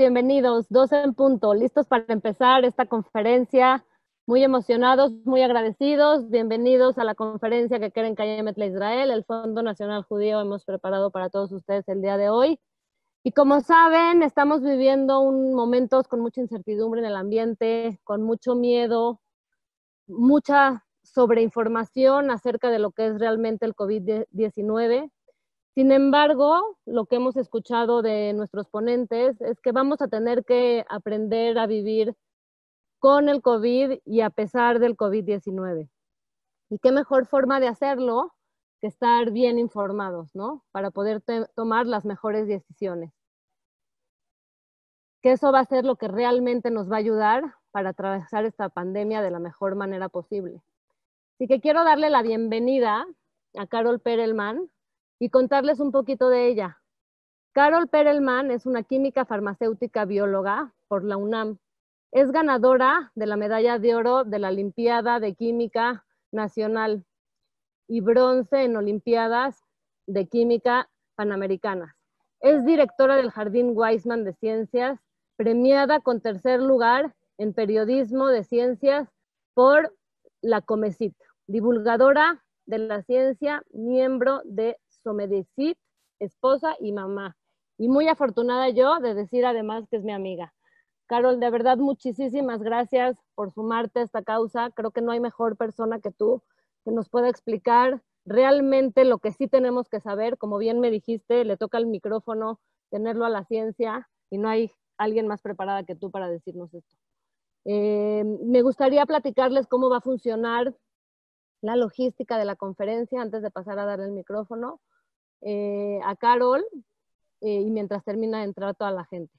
bienvenidos, 12 en punto, listos para empezar esta conferencia, muy emocionados, muy agradecidos, bienvenidos a la conferencia que Keren Kayemet Israel, el Fondo Nacional Judío, hemos preparado para todos ustedes el día de hoy. Y como saben, estamos viviendo momentos con mucha incertidumbre en el ambiente, con mucho miedo, mucha sobreinformación acerca de lo que es realmente el COVID-19. Sin embargo, lo que hemos escuchado de nuestros ponentes es que vamos a tener que aprender a vivir con el COVID y a pesar del COVID-19. ¿Y qué mejor forma de hacerlo que estar bien informados, ¿no? Para poder tomar las mejores decisiones. Que eso va a ser lo que realmente nos va a ayudar para atravesar esta pandemia de la mejor manera posible. Así que quiero darle la bienvenida a Carol Perelman y contarles un poquito de ella. Carol Perelman es una química farmacéutica bióloga por la UNAM. Es ganadora de la medalla de oro de la Olimpiada de Química Nacional y bronce en Olimpiadas de Química Panamericanas. Es directora del Jardín Weizmann de Ciencias, premiada con tercer lugar en Periodismo de Ciencias por la Comecit, divulgadora de la ciencia, miembro de Somedicit, esposa y mamá. Y muy afortunada yo de decir además que es mi amiga. Carol, de verdad, muchísimas gracias por sumarte a esta causa. Creo que no hay mejor persona que tú que nos pueda explicar realmente lo que sí tenemos que saber. Como bien me dijiste, le toca el micrófono tenerlo a la ciencia y no hay alguien más preparada que tú para decirnos esto. Me gustaría platicarles cómo va a funcionar la logística de la conferencia antes de pasar a darle el micrófono a Carol y mientras termina de entrar toda la gente.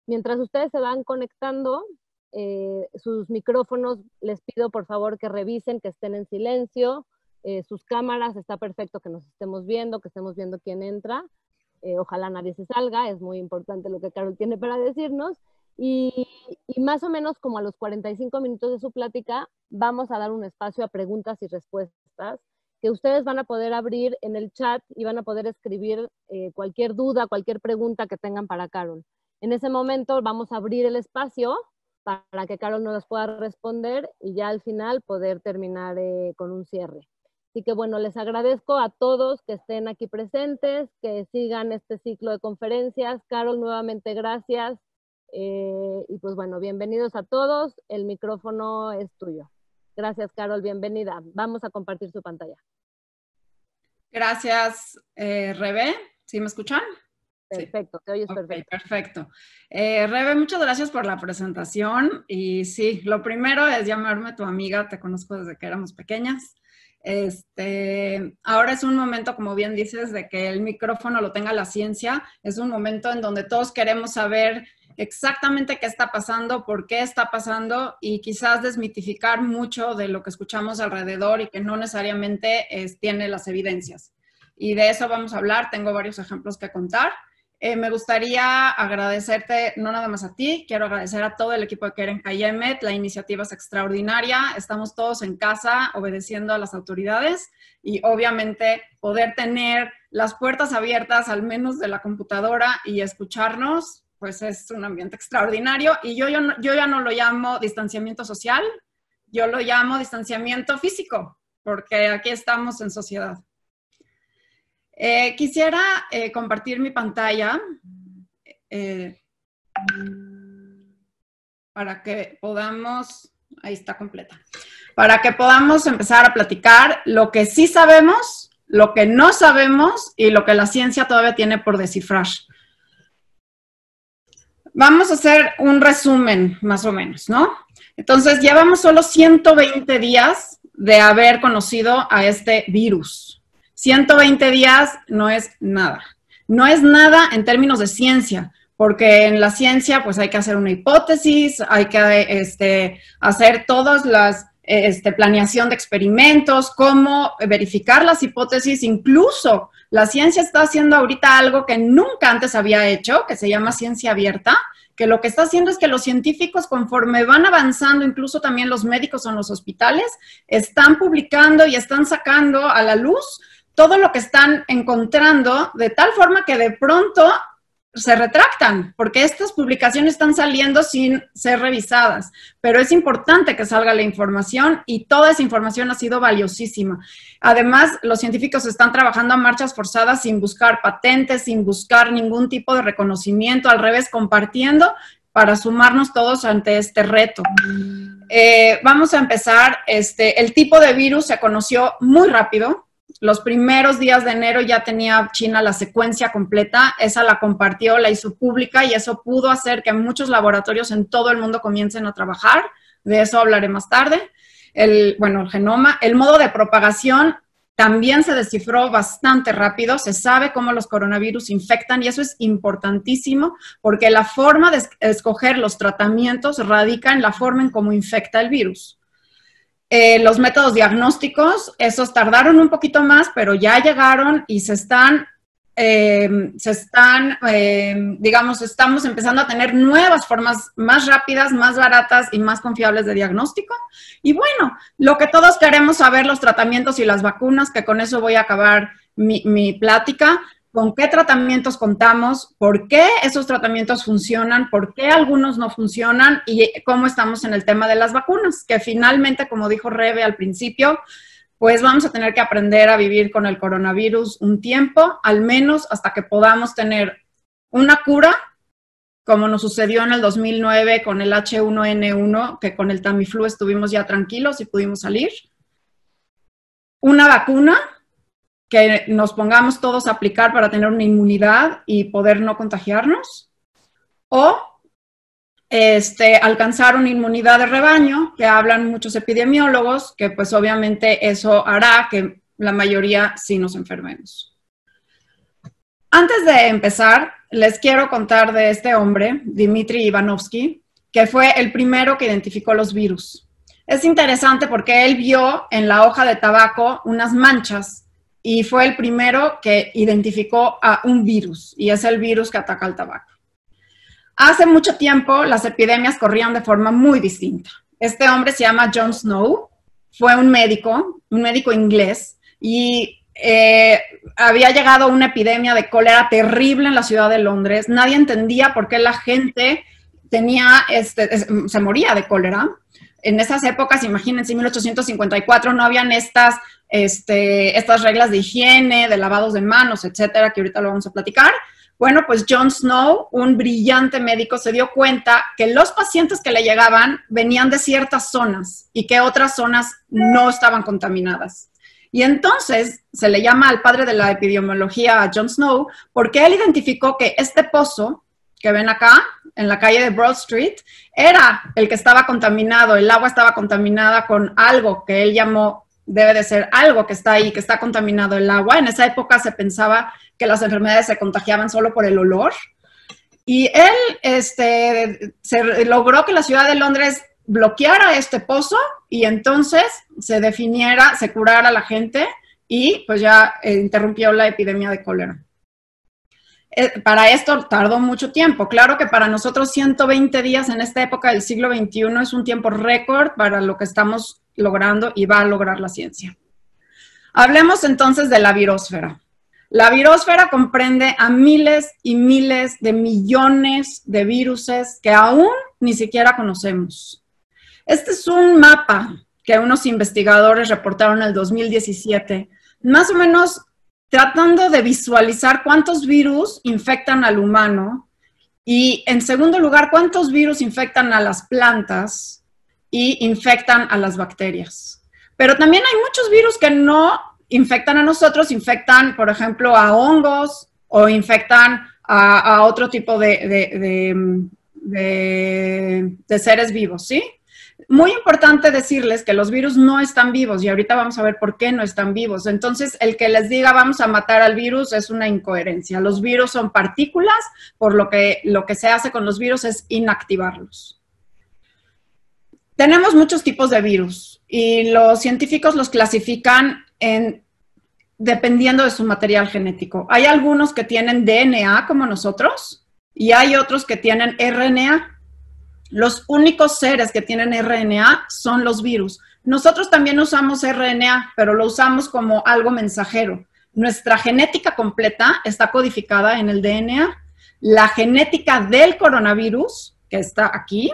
Mientras ustedes se van conectando, sus micrófonos, les pido por favor que revisen, que estén en silencio, sus cámaras, está perfecto que nos estemos viendo quién entra, ojalá nadie se salga, es muy importante lo que Carol tiene para decirnos, y más o menos como a los 45 minutos de su plática, vamos a dar un espacio a preguntas y respuestas, que ustedes van a poder abrir en el chat y van a poder escribir cualquier duda, cualquier pregunta que tengan para Carol. En ese momento vamos a abrir el espacio para que Carol nos pueda responder y ya al final poder terminar con un cierre. Así que bueno, les agradezco a todos que estén aquí presentes, que sigan este ciclo de conferencias. Carol, nuevamente gracias. Y pues bueno, bienvenidos a todos. El micrófono es tuyo. Gracias, Carol, bienvenida. Vamos a compartir su pantalla. Gracias, Rebe. ¿Sí me escuchan? Perfecto, te oyes perfecto. Okay, perfecto. Rebe, muchas gracias por la presentación. Y sí, lo primero es llamarme tu amiga, te conozco desde que éramos pequeñas. Ahora es un momento, como bien dices, de que el micrófono lo tenga la ciencia. Es un momento en donde todos queremos saber exactamente qué está pasando, por qué está pasando y quizás desmitificar mucho de lo que escuchamos alrededor y que no necesariamente tiene las evidencias. Y de eso vamos a hablar, tengo varios ejemplos que contar. Me gustaría agradecerte, no nada más a ti, quiero agradecer a todo el equipo de Keren Kayemet, la iniciativa es extraordinaria, estamos todos en casa obedeciendo a las autoridades y obviamente poder tener las puertas abiertas al menos de la computadora y escucharnos, pues es un ambiente extraordinario y yo ya no lo llamo distanciamiento social, yo lo llamo distanciamiento físico, porque aquí estamos en sociedad. Quisiera compartir mi pantalla para que podamos, ahí está completa, para que podamos empezar a platicar lo que sí sabemos, lo que no sabemos y lo que la ciencia todavía tiene por descifrar. Vamos a hacer un resumen, más o menos, ¿no? Entonces, llevamos solo 120 días de haber conocido a este virus. 120 días no es nada. No es nada en términos de ciencia, porque en la ciencia pues hay que hacer una hipótesis, hay que hacer todas las planeación de experimentos, cómo verificar las hipótesis. Incluso la ciencia está haciendo ahorita algo que nunca antes había hecho, que se llama ciencia abierta, que lo que está haciendo es que los científicos, conforme van avanzando, incluso también los médicos en los hospitales, están publicando y están sacando a la luz todo lo que están encontrando, de tal forma que de pronto se retractan, porque estas publicaciones están saliendo sin ser revisadas, pero es importante que salga la información y toda esa información ha sido valiosísima. Además, los científicos están trabajando a marchas forzadas sin buscar patentes, sin buscar ningún tipo de reconocimiento, al revés, compartiendo para sumarnos todos ante este reto. Vamos a empezar. El tipo de virus se conoció muy rápido. Los primeros días de enero ya tenía China la secuencia completa, esa la compartió, la hizo pública y eso pudo hacer que muchos laboratorios en todo el mundo comiencen a trabajar. De eso hablaré más tarde. El genoma. El modo de propagación también se descifró bastante rápido. Se sabe cómo los coronavirus infectan y eso es importantísimo porque la forma de escoger los tratamientos radica en la forma en cómo infecta el virus. Los métodos diagnósticos, esos tardaron un poquito más, pero ya llegaron y estamos empezando a tener nuevas formas más rápidas, más baratas y más confiables de diagnóstico. Y bueno, lo que todos queremos saber, los tratamientos y las vacunas, que con eso voy a acabar mi plática. ¿Con qué tratamientos contamos? ¿Por qué esos tratamientos funcionan? ¿Por qué algunos no funcionan? Y cómo estamos en el tema de las vacunas, que finalmente, como dijo Rebe al principio, pues vamos a tener que aprender a vivir con el coronavirus un tiempo, al menos hasta que podamos tener una cura, como nos sucedió en el 2009 con el H1N1, que con el Tamiflu estuvimos ya tranquilos y pudimos salir. Una vacuna que nos pongamos todos a aplicar para tener una inmunidad y poder no contagiarnos, o alcanzar una inmunidad de rebaño, que hablan muchos epidemiólogos, que pues obviamente eso hará que la mayoría sí nos enfermemos. Antes de empezar, les quiero contar de este hombre, Dmitry Ivanovsky, que fue el primero que identificó los virus. Es interesante porque él vio en la hoja de tabaco unas manchas y fue el primero que identificó a un virus, y es el virus que ataca el tabaco. Hace mucho tiempo las epidemias corrían de forma muy distinta. Este hombre se llama John Snow, fue un médico inglés, y había llegado una epidemia de cólera terrible en la ciudad de Londres. Nadie entendía por qué la gente se moría de cólera. En esas épocas, imagínense, en 1854 no habían estas reglas de higiene, de lavados de manos, etcétera, que ahorita lo vamos a platicar. Bueno, pues John Snow, un brillante médico, se dio cuenta que los pacientes que le llegaban venían de ciertas zonas y que otras zonas no estaban contaminadas. Y entonces se le llama al padre de la epidemiología a John Snow porque él identificó que este pozo que ven acá, en la calle de Broad Street, era el que estaba contaminado, el agua estaba contaminada con algo que él llamó, debe de ser algo que está ahí, que está contaminado el agua. En esa época se pensaba que las enfermedades se contagiaban solo por el olor. Y él se logró que la ciudad de Londres bloqueara este pozo y entonces se curara a la gente y pues ya interrumpió la epidemia de cólera. Para esto tardó mucho tiempo. Claro que para nosotros 120 días en esta época del siglo XXI es un tiempo récord para lo que estamos logrando y va a lograr la ciencia. Hablemos entonces de la virósfera. La virósfera comprende a miles y miles de millones de viruses que aún ni siquiera conocemos. Este es un mapa que unos investigadores reportaron en el 2017, más o menos tratando de visualizar cuántos virus infectan al humano y, en segundo lugar, cuántos virus infectan a las plantas y infectan a las bacterias. Pero también hay muchos virus que no infectan a nosotros, infectan, por ejemplo, a hongos o infectan a otro tipo de seres vivos, ¿sí? Muy importante decirles que los virus no están vivos y ahorita vamos a ver por qué no están vivos. Entonces, el que les diga vamos a matar al virus es una incoherencia. Los virus son partículas, por lo que se hace con los virus es inactivarlos. Tenemos muchos tipos de virus y los científicos los clasifican dependiendo de su material genético. Hay algunos que tienen DNA como nosotros y hay otros que tienen RNA. Los únicos seres que tienen RNA son los virus. Nosotros también usamos RNA, pero lo usamos como algo mensajero. Nuestra genética completa está codificada en el DNA. la genética del coronavirus, que está aquí,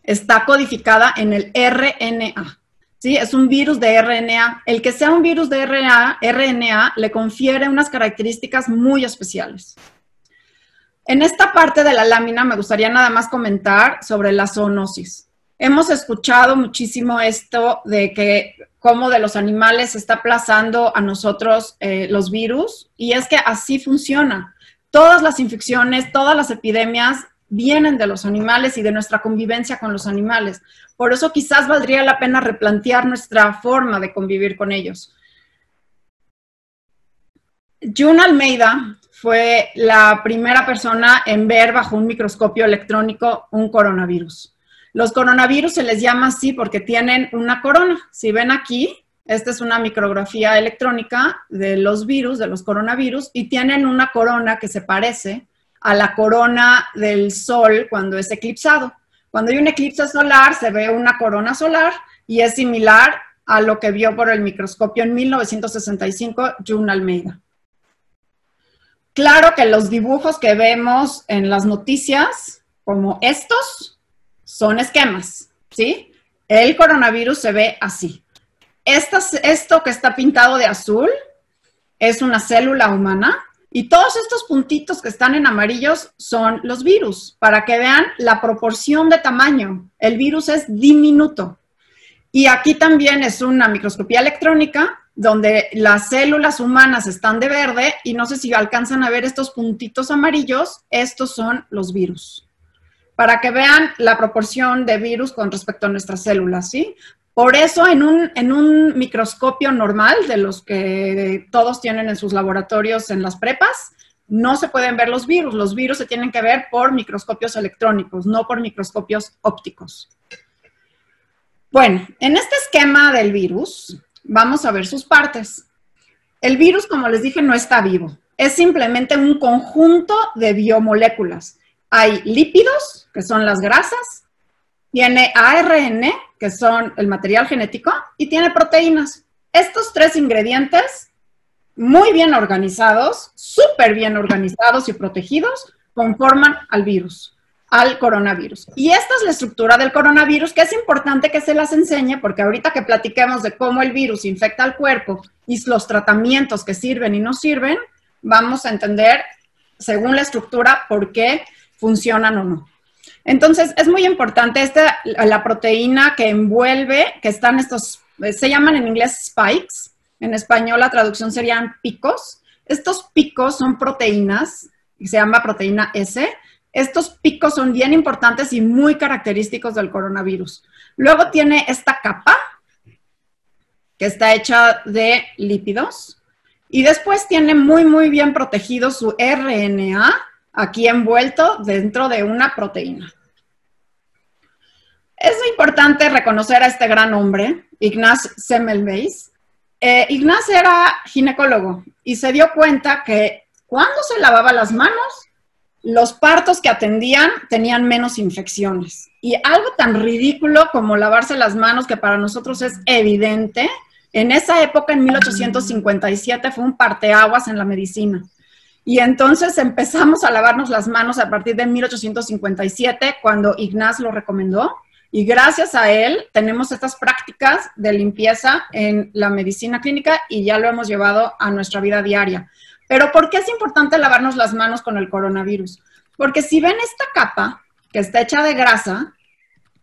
está codificada en el RNA. ¿Sí? Es un virus de RNA. El que sea un virus de RNA le confiere unas características muy especiales. En esta parte de la lámina me gustaría nada más comentar sobre la zoonosis. Hemos escuchado muchísimo esto de que cómo de los animales se está aplazando a nosotros los virus, y es que así funciona. Todas las infecciones, todas las epidemias vienen de los animales y de nuestra convivencia con los animales. Por eso quizás valdría la pena replantear nuestra forma de convivir con ellos. June Almeida fue la primera persona en ver bajo un microscopio electrónico un coronavirus. Los coronavirus se les llama así porque tienen una corona. Si ven aquí, esta es una micrografía electrónica de los virus, de los coronavirus, y tienen una corona que se parece a la corona del Sol cuando es eclipsado. Cuando hay un eclipse solar, se ve una corona solar y es similar a lo que vio por el microscopio en 1965 June Almeida. Claro que los dibujos que vemos en las noticias, como estos, son esquemas, ¿sí? El coronavirus se ve así. Esto que está pintado de azul es una célula humana. Y todos estos puntitos que están en amarillos son los virus, para que vean la proporción de tamaño. El virus es diminuto. Y aquí también es una microscopía electrónica, donde las células humanas están de verde, y no sé si alcanzan a ver estos puntitos amarillos, estos son los virus. Para que vean la proporción de virus con respecto a nuestras células, ¿sí? Por eso en un microscopio normal, de los que todos tienen en sus laboratorios en las prepas, no se pueden ver los virus. Los virus se tienen que ver por microscopios electrónicos, no por microscopios ópticos. Bueno, en este esquema del virus, vamos a ver sus partes. El virus, como les dije, no está vivo. Es simplemente un conjunto de biomoléculas. Hay lípidos, que son las grasas, tiene ARN, que son el material genético, y tiene proteínas. Estos tres ingredientes, muy bien organizados, súper bien organizados y protegidos, conforman al virus, al coronavirus. Y esta es la estructura del coronavirus, que es importante que se las enseñe, porque ahorita que platiquemos de cómo el virus infecta al cuerpo y los tratamientos que sirven y no sirven, vamos a entender, según la estructura, por qué funcionan o no. Entonces, es muy importante la proteína que envuelve, que están estos, se llaman en inglés spikes, en español la traducción serían picos. Estos picos son proteínas, que se llama proteína S. Estos picos son bien importantes y muy característicos del coronavirus. Luego tiene esta capa, que está hecha de lípidos, y después tiene muy bien protegido su RNA, aquí envuelto dentro de una proteína. Es importante reconocer a este gran hombre, Ignaz Semmelweis. Ignaz era ginecólogo y se dio cuenta que cuando se lavaba las manos, los partos que atendían tenían menos infecciones. Y algo tan ridículo como lavarse las manos, que para nosotros es evidente, en esa época, en 1857, fue un parteaguas en la medicina. Y entonces empezamos a lavarnos las manos a partir de 1857, cuando Ignaz lo recomendó. Y gracias a él tenemos estas prácticas de limpieza en la medicina clínica y ya lo hemos llevado a nuestra vida diaria. Pero ¿por qué es importante lavarnos las manos con el coronavirus? Porque si ven esta capa, que está hecha de grasa,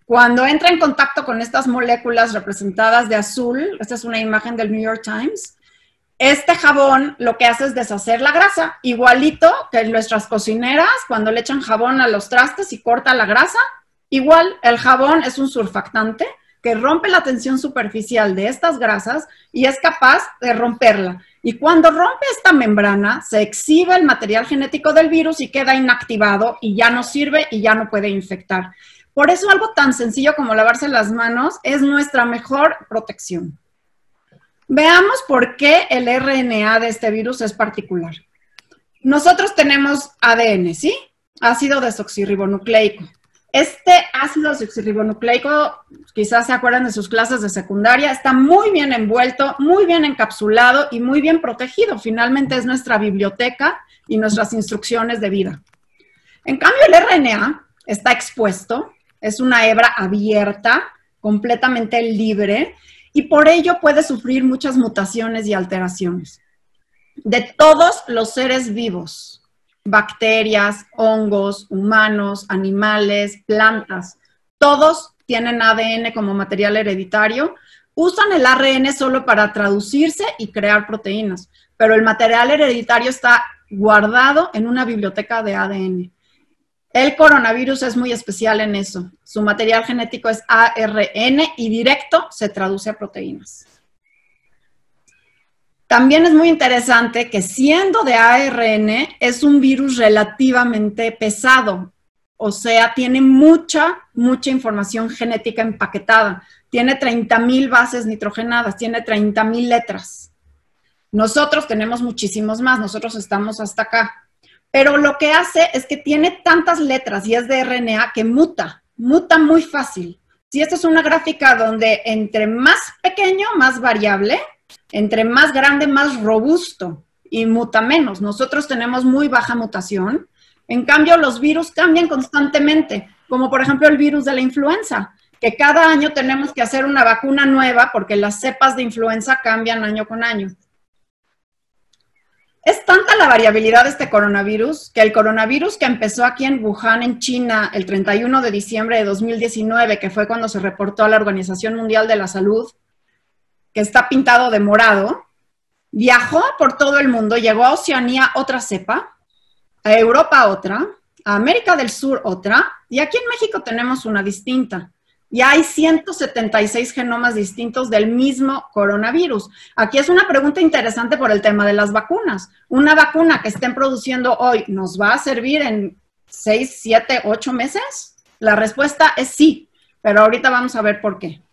cuando entra en contacto con estas moléculas representadas de azul, esta es una imagen del New York Times, este jabón lo que hace es deshacer la grasa, igualito que nuestras cocineras cuando le echan jabón a los trastes y corta la grasa. Igual, el jabón es un surfactante que rompe la tensión superficial de estas grasas y es capaz de romperla. Y cuando rompe esta membrana, se exhibe el material genético del virus y queda inactivado y ya no sirve y ya no puede infectar. Por eso algo tan sencillo como lavarse las manos es nuestra mejor protección. Veamos por qué el RNA de este virus es particular. Nosotros tenemos ADN, ¿sí? Ácido desoxirribonucleico. Este ácido desoxirribonucleico, quizás se acuerdan de sus clases de secundaria, está muy bien envuelto, muy bien encapsulado y muy bien protegido. Finalmente es nuestra biblioteca y nuestras instrucciones de vida. En cambio, el RNA está expuesto, es una hebra abierta, completamente libre, y por ello puede sufrir muchas mutaciones y alteraciones. De todos los seres vivos, bacterias, hongos, humanos, animales, plantas, todos tienen ADN como material hereditario, usan el ARN solo para traducirse y crear proteínas, pero el material hereditario está guardado en una biblioteca de ADN. El coronavirus es muy especial en eso. Su material genético es ARN y directo se traduce a proteínas. También es muy interesante que siendo de ARN es un virus relativamente pesado, o sea, tiene mucha información genética empaquetada. Tiene 30,000 bases nitrogenadas, tiene 30,000 letras. Nosotros tenemos muchísimos más, nosotros estamos hasta acá. Pero lo que hace es que tiene tantas letras y es de RNA que muta muy fácil. Si esta es una gráfica donde entre más pequeño, más variable, entre más grande, más robusto y muta menos. Nosotros tenemos muy baja mutación. En cambio, los virus cambian constantemente, como por ejemplo el virus de la influenza, que cada año tenemos que hacer una vacuna nueva porque las cepas de influenza cambian año con año. Es tanta la variabilidad de este coronavirus que el coronavirus que empezó aquí en Wuhan, en China, el 31 de diciembre de 2019, que fue cuando se reportó a la Organización Mundial de la Salud, que está pintado de morado, viajó por todo el mundo, llegó a Oceanía otra cepa, a Europa otra, a América del Sur otra, y aquí en México tenemos una distinta. Ya hay 176 genomas distintos del mismo coronavirus. Aquí es una pregunta interesante por el tema de las vacunas. ¿Una vacuna que estén produciendo hoy nos va a servir en 6, 7, 8 meses? La respuesta es sí, pero ahorita vamos a ver por qué.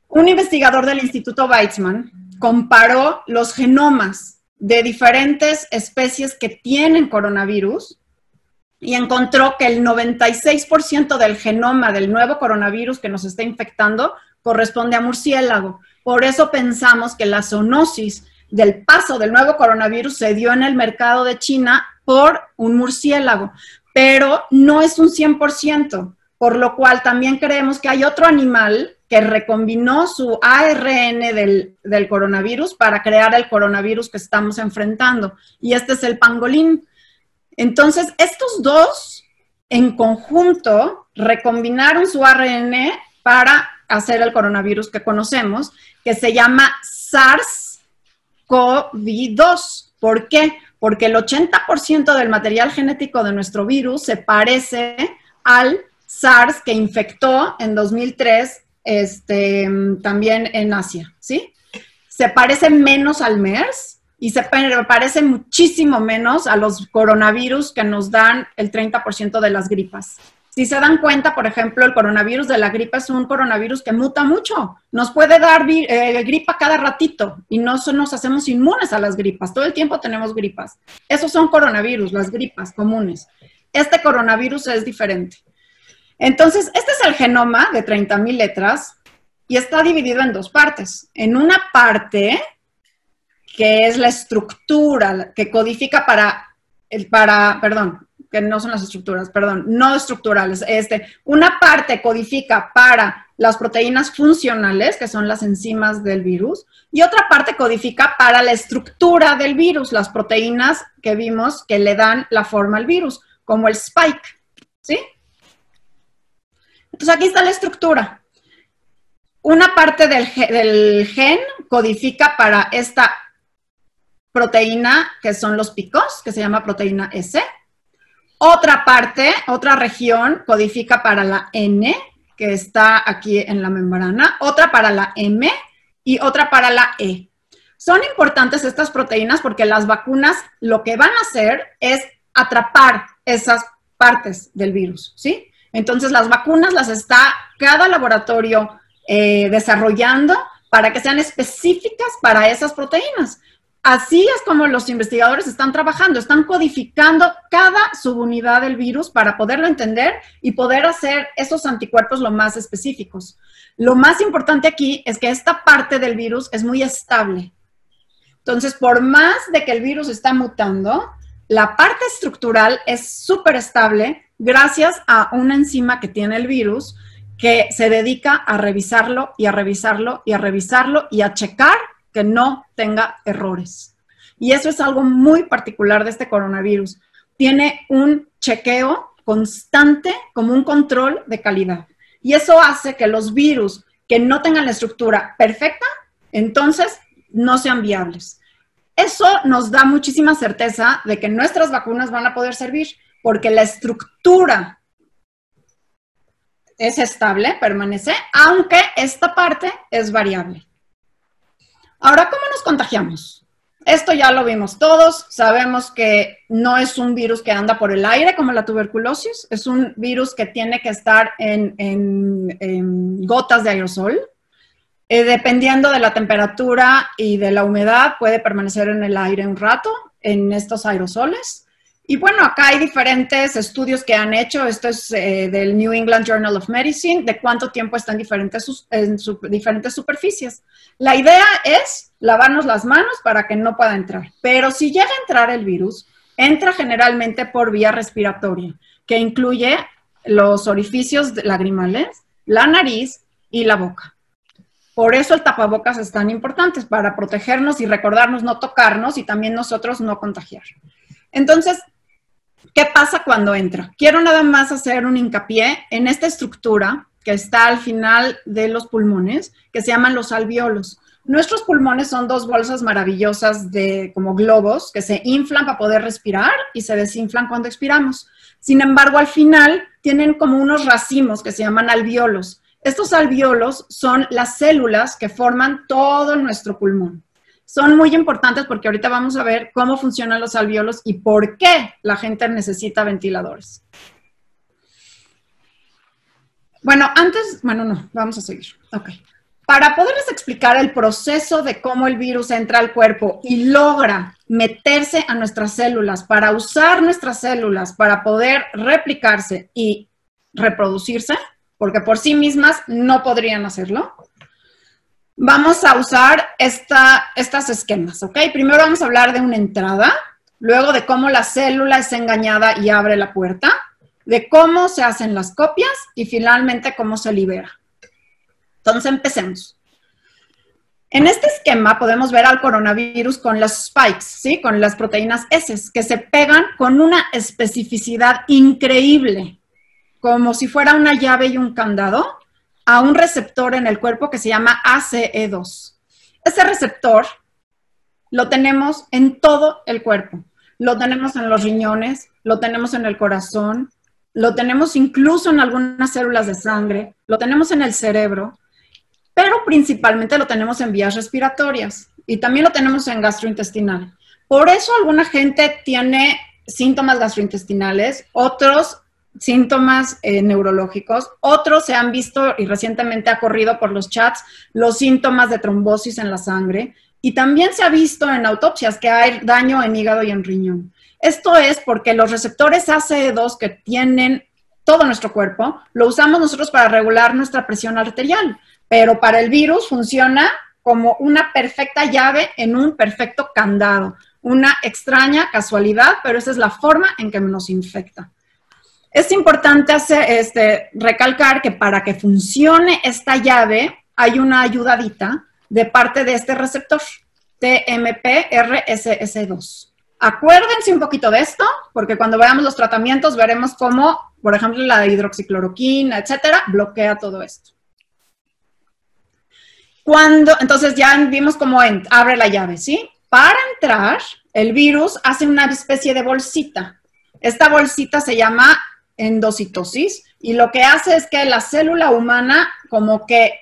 Un investigador del Instituto Weizmann comparó los genomas de diferentes especies que tienen coronavirus y encontró que el 96% del genoma del nuevo coronavirus que nos está infectando corresponde a murciélago. Por eso pensamos que la zoonosis del paso del nuevo coronavirus se dio en el mercado de China por un murciélago, pero no es un 100%, por lo cual también creemos que hay otro animal que recombinó su ARN del coronavirus para crear el coronavirus que estamos enfrentando, y este es el pangolín. Entonces, estos dos en conjunto recombinaron su ARN para hacer el coronavirus que conocemos, que se llama SARS-CoV-2. ¿Por qué? Porque el 80% del material genético de nuestro virus se parece al SARS que infectó en 2003 también en Asia, ¿sí? Se parece menos al MERS, y se parece muchísimo menos a los coronavirus que nos dan el 30% de las gripas. Si se dan cuenta, por ejemplo, el coronavirus de la gripa es un coronavirus que muta mucho. Nos puede dar gripa cada ratito y no nos hacemos inmunes a las gripas. Todo el tiempo tenemos gripas. Esos son coronavirus, las gripas comunes. Este coronavirus es diferente. Entonces, este es el genoma de 30,000 letras y está dividido en dos partes. En una parte que es la estructura, que codifica que no son las estructuras, no estructurales. Una parte codifica para las proteínas funcionales, que son las enzimas del virus, y otra parte codifica para la estructura del virus, las proteínas que vimos que le dan la forma al virus, como el spike, ¿sí? Entonces aquí está la estructura. Una parte del gen codifica para esta proteína, que son los picos, que se llama proteína S. Otra parte, otra región, codifica para la N, que está aquí en la membrana. Otra para la M y otra para la E. Son importantes estas proteínas porque las vacunas lo que van a hacer es atrapar esas partes del virus, ¿sí? Entonces, las vacunas las está cada laboratorio desarrollando para que sean específicas para esas proteínas. así es como los investigadores están trabajando, están codificando cada subunidad del virus para poderlo entender y poder hacer esos anticuerpos lo más específicos. Lo más importante aquí es que esta parte del virus es muy estable. Entonces, por más de que el virus está mutando, la parte estructural es súper estable gracias a una enzima que tiene el virus que se dedica a revisarlo y a revisarlo y a revisarlo y a checar que no tenga errores. Y eso es algo muy particular de este coronavirus. Tiene un chequeo constante como un control de calidad. Y eso hace que los virus que no tengan la estructura perfecta, entonces no sean viables. Eso nos da muchísima certeza de que nuestras vacunas van a poder servir, porque la estructura es estable, permanece, aunque esta parte es variable. Ahora, ¿cómo nos contagiamos? Esto ya lo vimos todos, sabemos que no es un virus que anda por el aire como la tuberculosis, es un virus que tiene que estar en gotas de aerosol. Dependiendo de la temperatura y de la humedad, puede permanecer en el aire un rato en estos aerosoles. Y bueno, acá hay diferentes estudios que han hecho, esto es del New England Journal of Medicine, de cuánto tiempo está en diferentes superficies. La idea es lavarnos las manos para que no pueda entrar, pero si llega a entrar el virus, entra generalmente por vía respiratoria, que incluye los orificios lagrimales, la nariz y la boca. Por eso el tapabocas es tan importante, para protegernos y recordarnos no tocarnos y también nosotros no contagiar. Entonces, ¿qué pasa cuando entra? Quiero nada más hacer un hincapié en esta estructura que está al final de los pulmones, que se llaman los alvéolos. Nuestros pulmones son dos bolsas maravillosas como globos que se inflan para poder respirar y se desinflan cuando expiramos. Sin embargo, al final tienen como unos racimos que se llaman alvéolos. Estos alvéolos son las células que forman todo nuestro pulmón. Son muy importantes porque ahorita vamos a ver cómo funcionan los alvéolos y por qué la gente necesita ventiladores. Bueno, vamos a seguir. Ok. Para poderles explicar el proceso de cómo el virus entra al cuerpo y logra meterse a nuestras células, para usar nuestras células para poder replicarse y reproducirse, porque por sí mismas no podrían hacerlo, vamos a usar estas esquemas, ¿ok? Primero vamos a hablar de una entrada, luego de cómo la célula es engañada y abre la puerta, de cómo se hacen las copias y finalmente cómo se libera. Entonces empecemos. En este esquema podemos ver al coronavirus con las spikes, ¿sí? Con las proteínas S, que se pegan con una especificidad increíble, como si fuera una llave y un candado, a un receptor en el cuerpo que se llama ACE2. Ese receptor lo tenemos en todo el cuerpo. Lo tenemos en los riñones, lo tenemos en el corazón, lo tenemos incluso en algunas células de sangre, lo tenemos en el cerebro, pero principalmente lo tenemos en vías respiratorias y también lo tenemos en gastrointestinal. Por eso alguna gente tiene síntomas gastrointestinales, otros síntomas neurológicos, otros se han visto y recientemente ha corrido por los chats los síntomas de trombosis en la sangre y también se ha visto en autopsias que hay daño en hígado y en riñón. Esto es porque los receptores ACE2 que tienen todo nuestro cuerpo, lo usamos nosotros para regular nuestra presión arterial, pero para el virus funciona como una perfecta llave en un perfecto candado. Una extraña casualidad, pero esa es la forma en que nos infecta. Es importante recalcar que para que funcione esta llave hay una ayudadita de parte de este receptor, TMPRSS2. Acuérdense un poquito de esto, porque cuando veamos los tratamientos veremos cómo, por ejemplo, la hidroxicloroquina, etcétera, bloquea todo esto. Entonces ya vimos cómo abre la llave, ¿sí? Para entrar, el virus hace una especie de bolsita. Esta bolsita se llama endocitosis y lo que hace es que la célula humana como que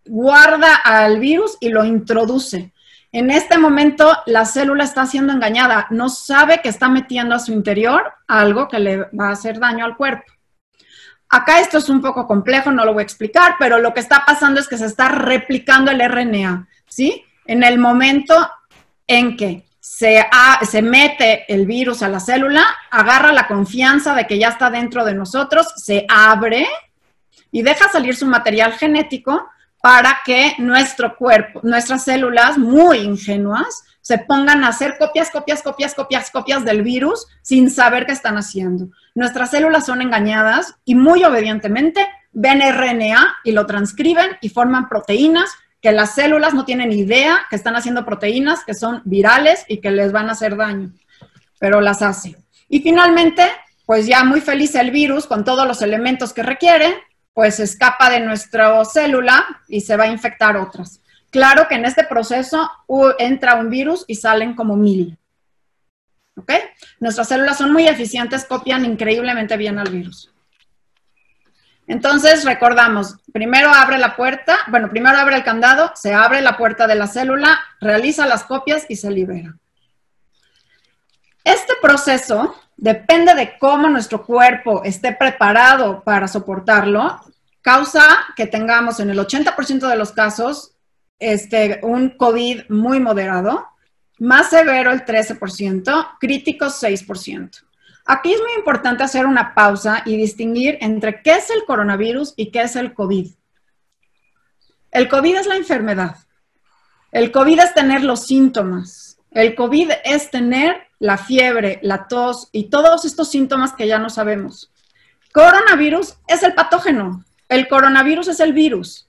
guarda al virus y lo introduce. En este momento la célula está siendo engañada, no sabe que está metiendo a su interior algo que le va a hacer daño al cuerpo. Acá esto es un poco complejo, no lo voy a explicar, pero lo que está pasando es que se está replicando el RNA, ¿sí? En el momento en que se mete el virus a la célula, agarra la confianza de que ya está dentro de nosotros, se abre y deja salir su material genético para que nuestro cuerpo, nuestras células muy ingenuas, se pongan a hacer copias del virus sin saber qué están haciendo. Nuestras células son engañadas y muy obedientemente ven RNA y lo transcriben y forman proteínas que las células no tienen idea que están haciendo proteínas que son virales y que les van a hacer daño, pero las hace. Y finalmente, pues ya muy feliz el virus con todos los elementos que requiere, pues escapa de nuestra célula y se va a infectar otras. Claro que en este proceso entra un virus y salen como 1000. ¿Ok? Nuestras células son muy eficientes, copian increíblemente bien al virus. Entonces, recordamos, primero abre la puerta, bueno, primero abre el candado, se abre la puerta de la célula, realiza las copias y se libera. Este proceso depende de cómo nuestro cuerpo esté preparado para soportarlo, causa que tengamos en el 80% de los casos un COVID muy moderado, más severo el 13%, crítico 6%. Aquí es muy importante hacer una pausa y distinguir entre qué es el coronavirus y qué es el COVID. El COVID es la enfermedad. El COVID es tener los síntomas. El COVID es tener la fiebre, la tos y todos estos síntomas que ya no sabemos. Coronavirus es el patógeno. El coronavirus es el virus.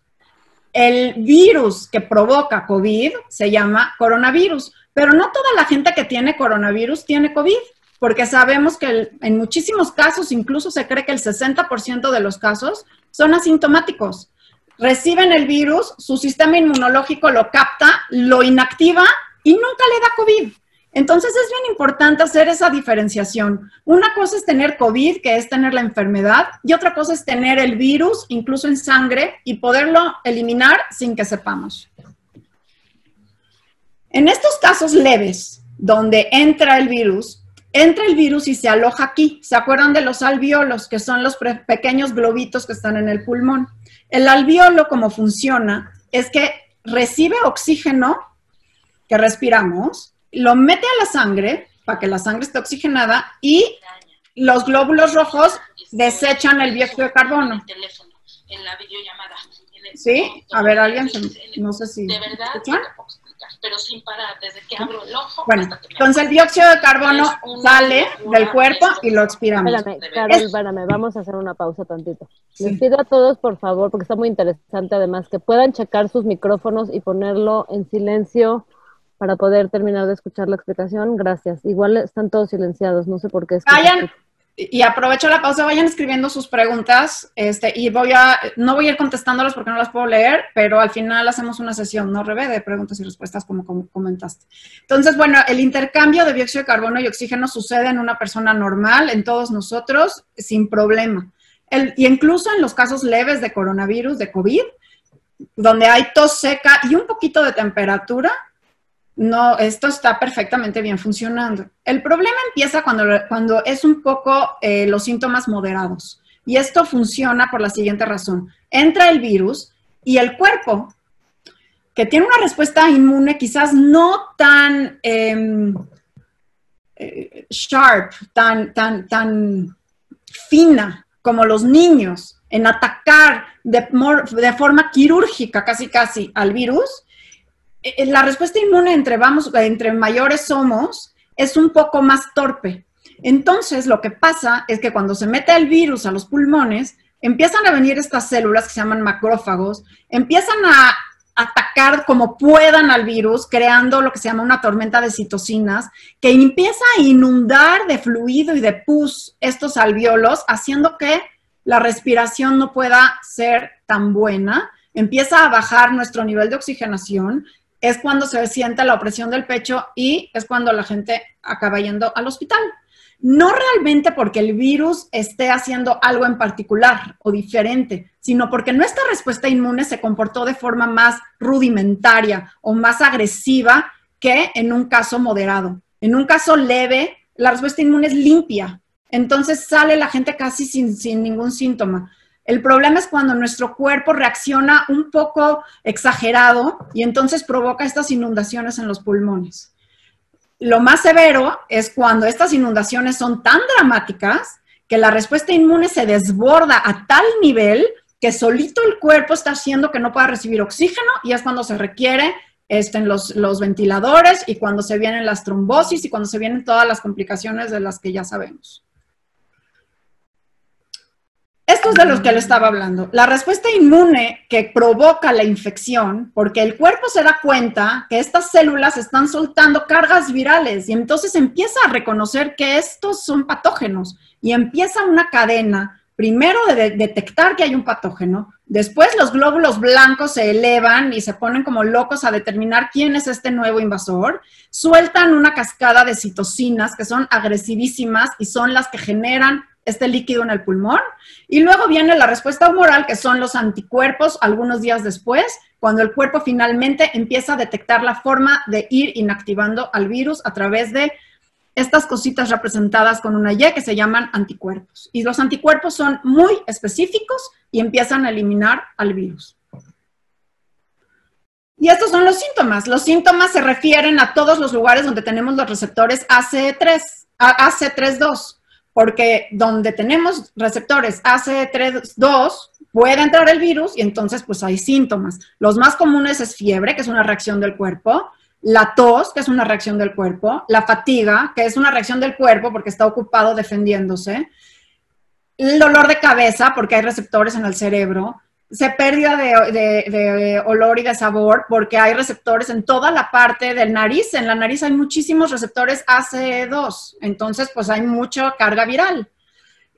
El virus que provoca COVID se llama coronavirus, pero no toda la gente que tiene coronavirus tiene COVID, porque sabemos que en muchísimos casos, incluso se cree que el 60% de los casos son asintomáticos. Reciben el virus, su sistema inmunológico lo capta, lo inactiva y nunca le da COVID. Entonces es bien importante hacer esa diferenciación. Una cosa es tener COVID, que es tener la enfermedad, y otra cosa es tener el virus, incluso en sangre, y poderlo eliminar sin que sepamos. En estos casos leves, donde entra el virus y se aloja aquí. ¿Se acuerdan de los alvéolos, que son los pequeños globitos que están en el pulmón? El alvéolo, como funciona, es que recibe oxígeno que respiramos, lo mete a la sangre para que la sangre esté oxigenada y los glóbulos rojos desechan el dióxido de carbono. En la videollamada. ¿Sí? A ver, alguien, no sé si... De verdad, ¿escuchan? Pero sin parar, desde que abro el ojo. Bueno, entonces el dióxido de carbono sale del cuerpo y lo expiramos. Espérame, Carol, espérame, vamos a hacer una pausa tantito. Les pido a todos, por favor, porque está muy interesante además, que puedan checar sus micrófonos y ponerlo en silencio para poder terminar de escuchar la explicación. Gracias. Igual están todos silenciados, no sé por qué. Vayan, y aprovecho la pausa, vayan escribiendo sus preguntas, y no voy a ir contestándolas porque no las puedo leer, pero al final hacemos una sesión, ¿no, Rebe? De preguntas y respuestas, como comentaste. Entonces, bueno, el intercambio de dióxido de carbono y oxígeno sucede en una persona normal, en todos nosotros, sin problema. Y incluso en los casos leves de coronavirus, de COVID, donde hay tos seca y un poquito de temperatura, no, esto está perfectamente bien funcionando. El problema empieza cuando es un poco los síntomas moderados. Y esto funciona por la siguiente razón. Entra el virus y el cuerpo, que tiene una respuesta inmune quizás no tan sharp, tan fina como los niños, en atacar de forma quirúrgica casi al virus, la respuesta inmune entre mayores somos es un poco más torpe. Entonces, lo que pasa es que cuando se mete el virus a los pulmones, empiezan a venir estas células que se llaman macrófagos, empiezan a atacar como puedan al virus, creando lo que se llama una tormenta de citocinas, que empieza a inundar de fluido y de pus estos alvéolos, haciendo que la respiración no pueda ser tan buena, empieza a bajar nuestro nivel de oxigenación, es cuando se siente la opresión del pecho y es cuando la gente acaba yendo al hospital. No realmente porque el virus esté haciendo algo en particular o diferente, sino porque nuestra respuesta inmune se comportó de forma más rudimentaria o más agresiva que en un caso moderado. En un caso leve, la respuesta inmune es limpia. Entonces sale la gente casi sin ningún síntoma. El problema es cuando nuestro cuerpo reacciona un poco exagerado y entonces provoca estas inundaciones en los pulmones. lo más severo es cuando estas inundaciones son tan dramáticas que la respuesta inmune se desborda a tal nivel que solito el cuerpo está haciendo que no pueda recibir oxígeno y es cuando se requiere los ventiladores y cuando se vienen las trombosis y cuando se vienen todas las complicaciones de las que ya sabemos. Esto es de los que le estaba hablando. La respuesta inmune que provoca la infección, porque el cuerpo se da cuenta que estas células están soltando cargas virales y entonces empieza a reconocer que estos son patógenos y empieza una cadena, primero de detectar que hay un patógeno, después los glóbulos blancos se elevan y se ponen como locos a determinar quién es este nuevo invasor, sueltan una cascada de citocinas que son agresivísimas y son las que generan este líquido en el pulmón, y luego viene la respuesta humoral, que son los anticuerpos algunos días después, cuando el cuerpo finalmente empieza a detectar la forma de ir inactivando al virus a través de estas cositas representadas con una Y que se llaman anticuerpos. Y los anticuerpos son muy específicos y empiezan a eliminar al virus. Y estos son los síntomas. Los síntomas se refieren a todos los lugares donde tenemos los receptores ACE3-2, porque donde tenemos receptores ACE3-2 puede entrar el virus y entonces pues hay síntomas. Los más comunes es fiebre, que es una reacción del cuerpo, la tos, que es una reacción del cuerpo, la fatiga, que es una reacción del cuerpo porque está ocupado defendiéndose, el dolor de cabeza, porque hay receptores en el cerebro, pérdida de olor y de sabor, porque hay receptores en toda la parte del nariz. En la nariz hay muchísimos receptores ACE2, entonces pues hay mucha carga viral.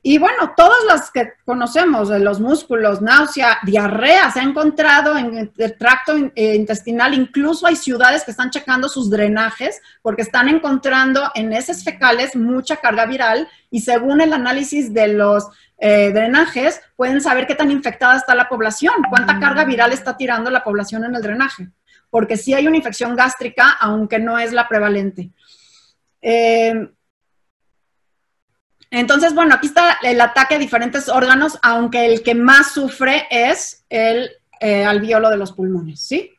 Y bueno, todas las que conocemos, de los músculos, náusea, diarrea, se ha encontrado en el tracto intestinal. Incluso hay ciudades que están checando sus drenajes porque están encontrando en heces fecales mucha carga viral y según el análisis de los drenajes pueden saber qué tan infectada está la población, cuánta carga viral está tirando la población en el drenaje, porque sí hay una infección gástrica, aunque no es la prevalente. Entonces, bueno, aquí está el ataque a diferentes órganos, aunque el que más sufre es el alvéolo de los pulmones, ¿sí?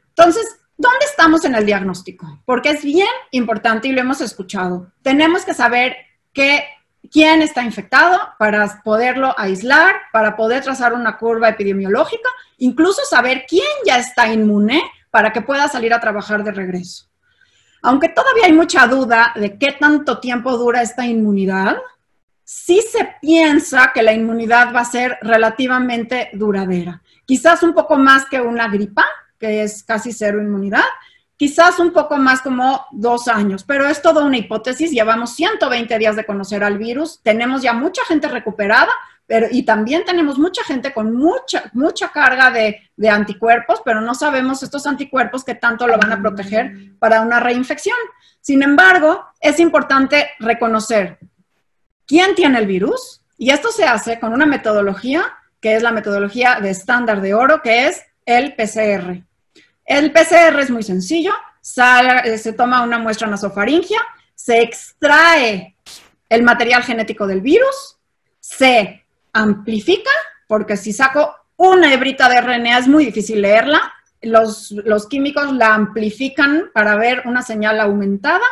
Entonces, ¿dónde estamos en el diagnóstico? Porque es bien importante y lo hemos escuchado. Tenemos que saber quién está infectado para poderlo aislar, para poder trazar una curva epidemiológica, incluso saber quién ya está inmune para que pueda salir a trabajar de regreso. Aunque todavía hay mucha duda de qué tanto tiempo dura esta inmunidad, sí se piensa que la inmunidad va a ser relativamente duradera. Quizás un poco más que una gripa, que es casi cero inmunidad, quizás un poco más como 2 años, pero es toda una hipótesis. Llevamos 120 días de conocer al virus, tenemos ya mucha gente recuperada, y también tenemos mucha gente con mucha carga de anticuerpos, pero no sabemos estos anticuerpos qué tanto lo van a proteger para una reinfección. Sin embargo, es importante reconocer quién tiene el virus, y esto se hace con una metodología que es la metodología de estándar de oro, que es el PCR. El PCR es muy sencillo, se toma una muestra nasofaringea, se extrae el material genético del virus, se amplifica, porque si saco una hebrita de RNA es muy difícil leerla, los químicos la amplifican para ver una señal aumentada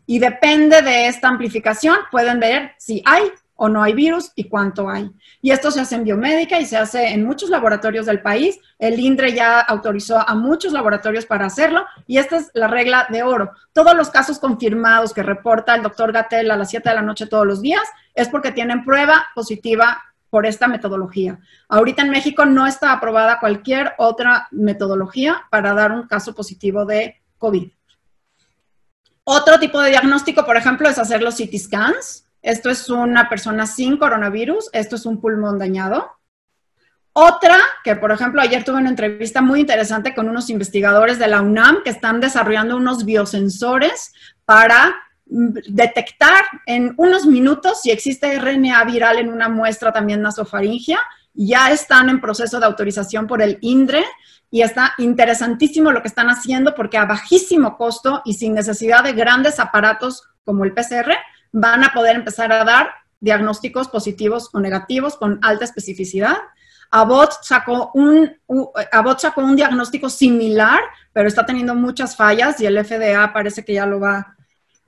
y depende de esta amplificación pueden ver si hay o no hay virus y cuánto hay. Y esto se hace en biomédica y se hace en muchos laboratorios del país. El INDRE ya autorizó a muchos laboratorios para hacerlo y esta es la regla de oro. Todos los casos confirmados que reporta el doctor Gatell a las 7 de la noche todos los días es porque tienen prueba positiva por esta metodología. Ahorita en México no está aprobada cualquier otra metodología para dar un caso positivo de COVID. Otro tipo de diagnóstico, por ejemplo, es hacer los CT scans. Esto es una persona sin coronavirus, esto es un pulmón dañado. Otra, que por ejemplo ayer tuve una entrevista muy interesante con unos investigadores de la UNAM que están desarrollando unos biosensores para detectar en unos minutos si existe RNA viral en una muestra también nasofaringea. Ya están en proceso de autorización por el INDRE y está interesantísimo lo que están haciendo porque a bajísimo costo y sin necesidad de grandes aparatos como el PCR van a poder empezar a dar diagnósticos positivos o negativos con alta especificidad. Abbott sacó un diagnóstico similar, pero está teniendo muchas fallas y el FDA parece que ya lo va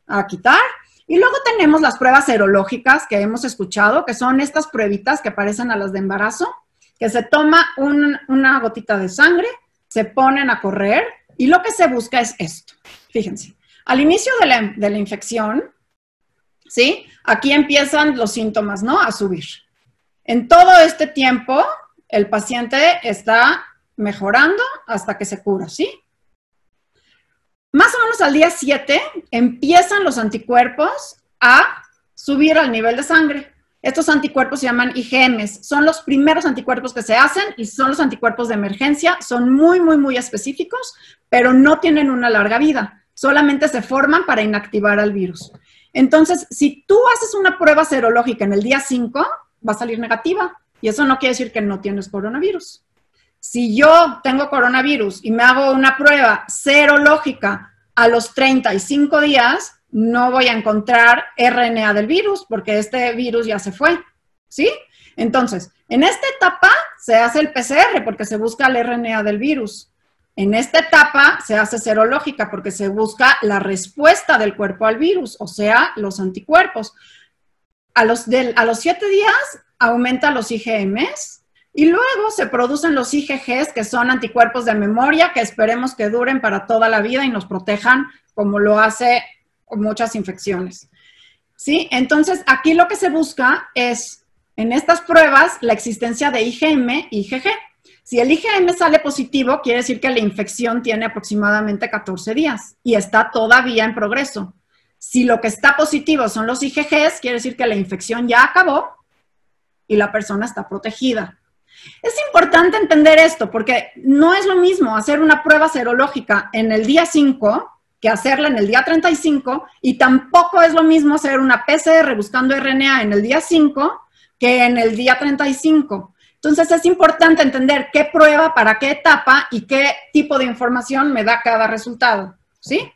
a quitar. Y luego tenemos las pruebas serológicas que hemos escuchado, que son estas pruebitas que parecen a las de embarazo, que se toma una gotita de sangre, se ponen a correr y lo que se busca es esto. Fíjense, al inicio de la infección, ¿sí? Aquí empiezan los síntomas, ¿no? A subir. En todo este tiempo, el paciente está mejorando hasta que se cura, ¿sí? Más o menos al día 7 empiezan los anticuerpos a subir al nivel de sangre. Estos anticuerpos se llaman IgMs. Son los primeros anticuerpos que se hacen y son los anticuerpos de emergencia. Son muy, muy, muy específicos, pero no tienen una larga vida. Solamente se forman para inactivar al virus. Entonces, si tú haces una prueba serológica en el día 5, va a salir negativa. Y eso no quiere decir que no tienes coronavirus. Si yo tengo coronavirus y me hago una prueba serológica a los 35 días, no voy a encontrar RNA del virus porque este virus ya se fue, ¿sí? Entonces, en esta etapa se hace el PCR porque se busca el RNA del virus. En esta etapa se hace serológica porque se busca la respuesta del cuerpo al virus, o sea, los anticuerpos. A los 7 días aumenta los IgMs y luego se producen los IgGs, que son anticuerpos de memoria que esperemos que duren para toda la vida y nos protejan como lo hace muchas infecciones. ¿Sí? Entonces, aquí lo que se busca es, en estas pruebas, la existencia de IgM y IgG. Si el IgM sale positivo, quiere decir que la infección tiene aproximadamente 14 días y está todavía en progreso. Si lo que está positivo son los IgGs, quiere decir que la infección ya acabó y la persona está protegida. Es importante entender esto porque no es lo mismo hacer una prueba serológica en el día 5 que hacerla en el día 35 y tampoco es lo mismo hacer una PCR buscando RNA en el día 5 que en el día 35. Entonces es importante entender qué prueba, para qué etapa y qué tipo de información me da cada resultado, ¿sí?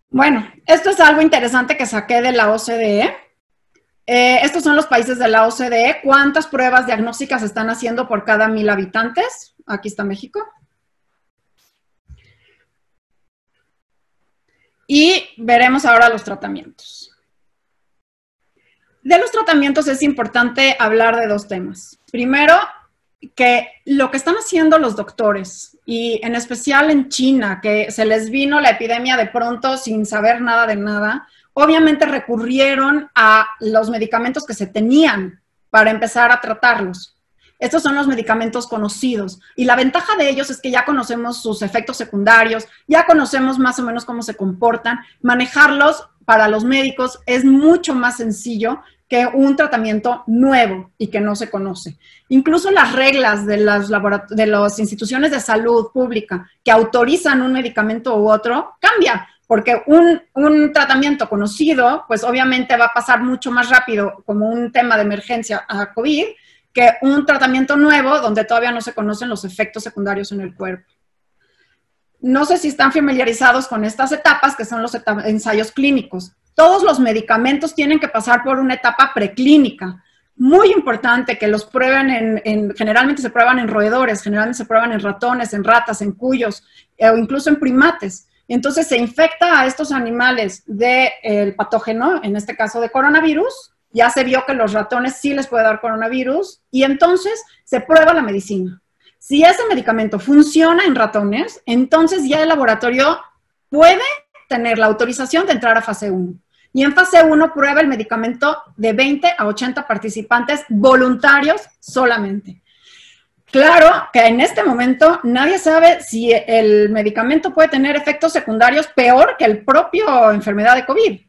Bueno, esto es algo interesante que saqué de la OCDE. Estos son los países de la OCDE. ¿Cuántas pruebas diagnósticas están haciendo por cada 1000 habitantes? Aquí está México. Y veremos ahora los tratamientos. De los tratamientos es importante hablar de 2 temas. Primero, que lo que están haciendo los doctores, y en especial en China, que se les vino la epidemia de pronto sin saber nada de nada, obviamente recurrieron a los medicamentos que se tenían para empezar a tratarlos. Estos son los medicamentos conocidos y la ventaja de ellos es que ya conocemos sus efectos secundarios, ya conocemos más o menos cómo se comportan. Manejarlos para los médicos es mucho más sencillo que un tratamiento nuevo y que no se conoce. Incluso las reglas de las instituciones de salud pública que autorizan un medicamento u otro cambia, porque un tratamiento conocido, pues obviamente va a pasar mucho más rápido como un tema de emergencia a COVID, que un tratamiento nuevo donde todavía no se conocen los efectos secundarios en el cuerpo. No sé si están familiarizados con estas etapas, que son los ensayos clínicos. Todos los medicamentos tienen que pasar por una etapa preclínica. Muy importante que los prueben generalmente se prueban en roedores, generalmente se prueban en ratones, en ratas, en cuyos, o incluso en primates. Entonces se infecta a estos animales del patógeno, en este caso de coronavirus. Ya se vio que los ratones sí les puede dar coronavirus y entonces se prueba la medicina. Si ese medicamento funciona en ratones, entonces ya el laboratorio puede tener la autorización de entrar a fase 1. Y en fase 1 prueba el medicamento de 20 a 80 participantes voluntarios solamente. Claro que en este momento nadie sabe si el medicamento puede tener efectos secundarios peor que el propio enfermedad de COVID.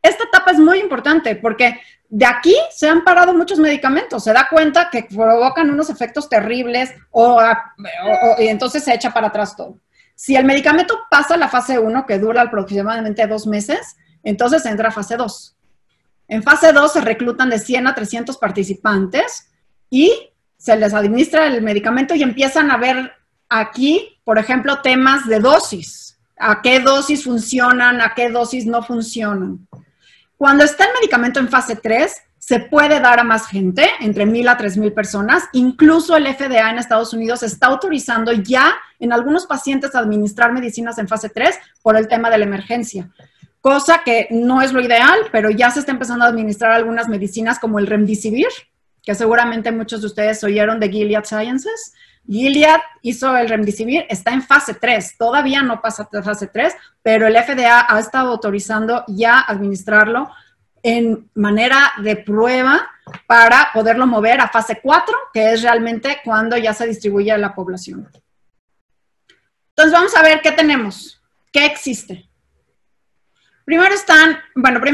Esta etapa es muy importante porque de aquí se han parado muchos medicamentos. Se da cuenta que provocan unos efectos terribles y entonces se echa para atrás todo. Si el medicamento pasa la fase 1, que dura aproximadamente 2 meses, entonces entra a fase 2. En fase 2 se reclutan de 100 a 300 participantes y se les administra el medicamento y empiezan a ver aquí, por ejemplo, temas de dosis. ¿A qué dosis funcionan? ¿A qué dosis no funcionan? Cuando está el medicamento en fase 3, se puede dar a más gente, entre 1,000 a 3,000 personas. Incluso el FDA en Estados Unidos está autorizando ya en algunos pacientes administrar medicinas en fase 3 por el tema de la emergencia. Cosa que no es lo ideal, pero ya se está empezando a administrar algunas medicinas como el Remdesivir, que seguramente muchos de ustedes oyeron de Gilead Sciences. Gilead hizo el Remdesivir, está en fase 3, todavía no pasa de fase 3, pero el FDA ha estado autorizando ya administrarlo en manera de prueba para poderlo mover a fase 4, que es realmente cuando ya se distribuye a la población. Entonces vamos a ver qué tenemos, qué existe. Primero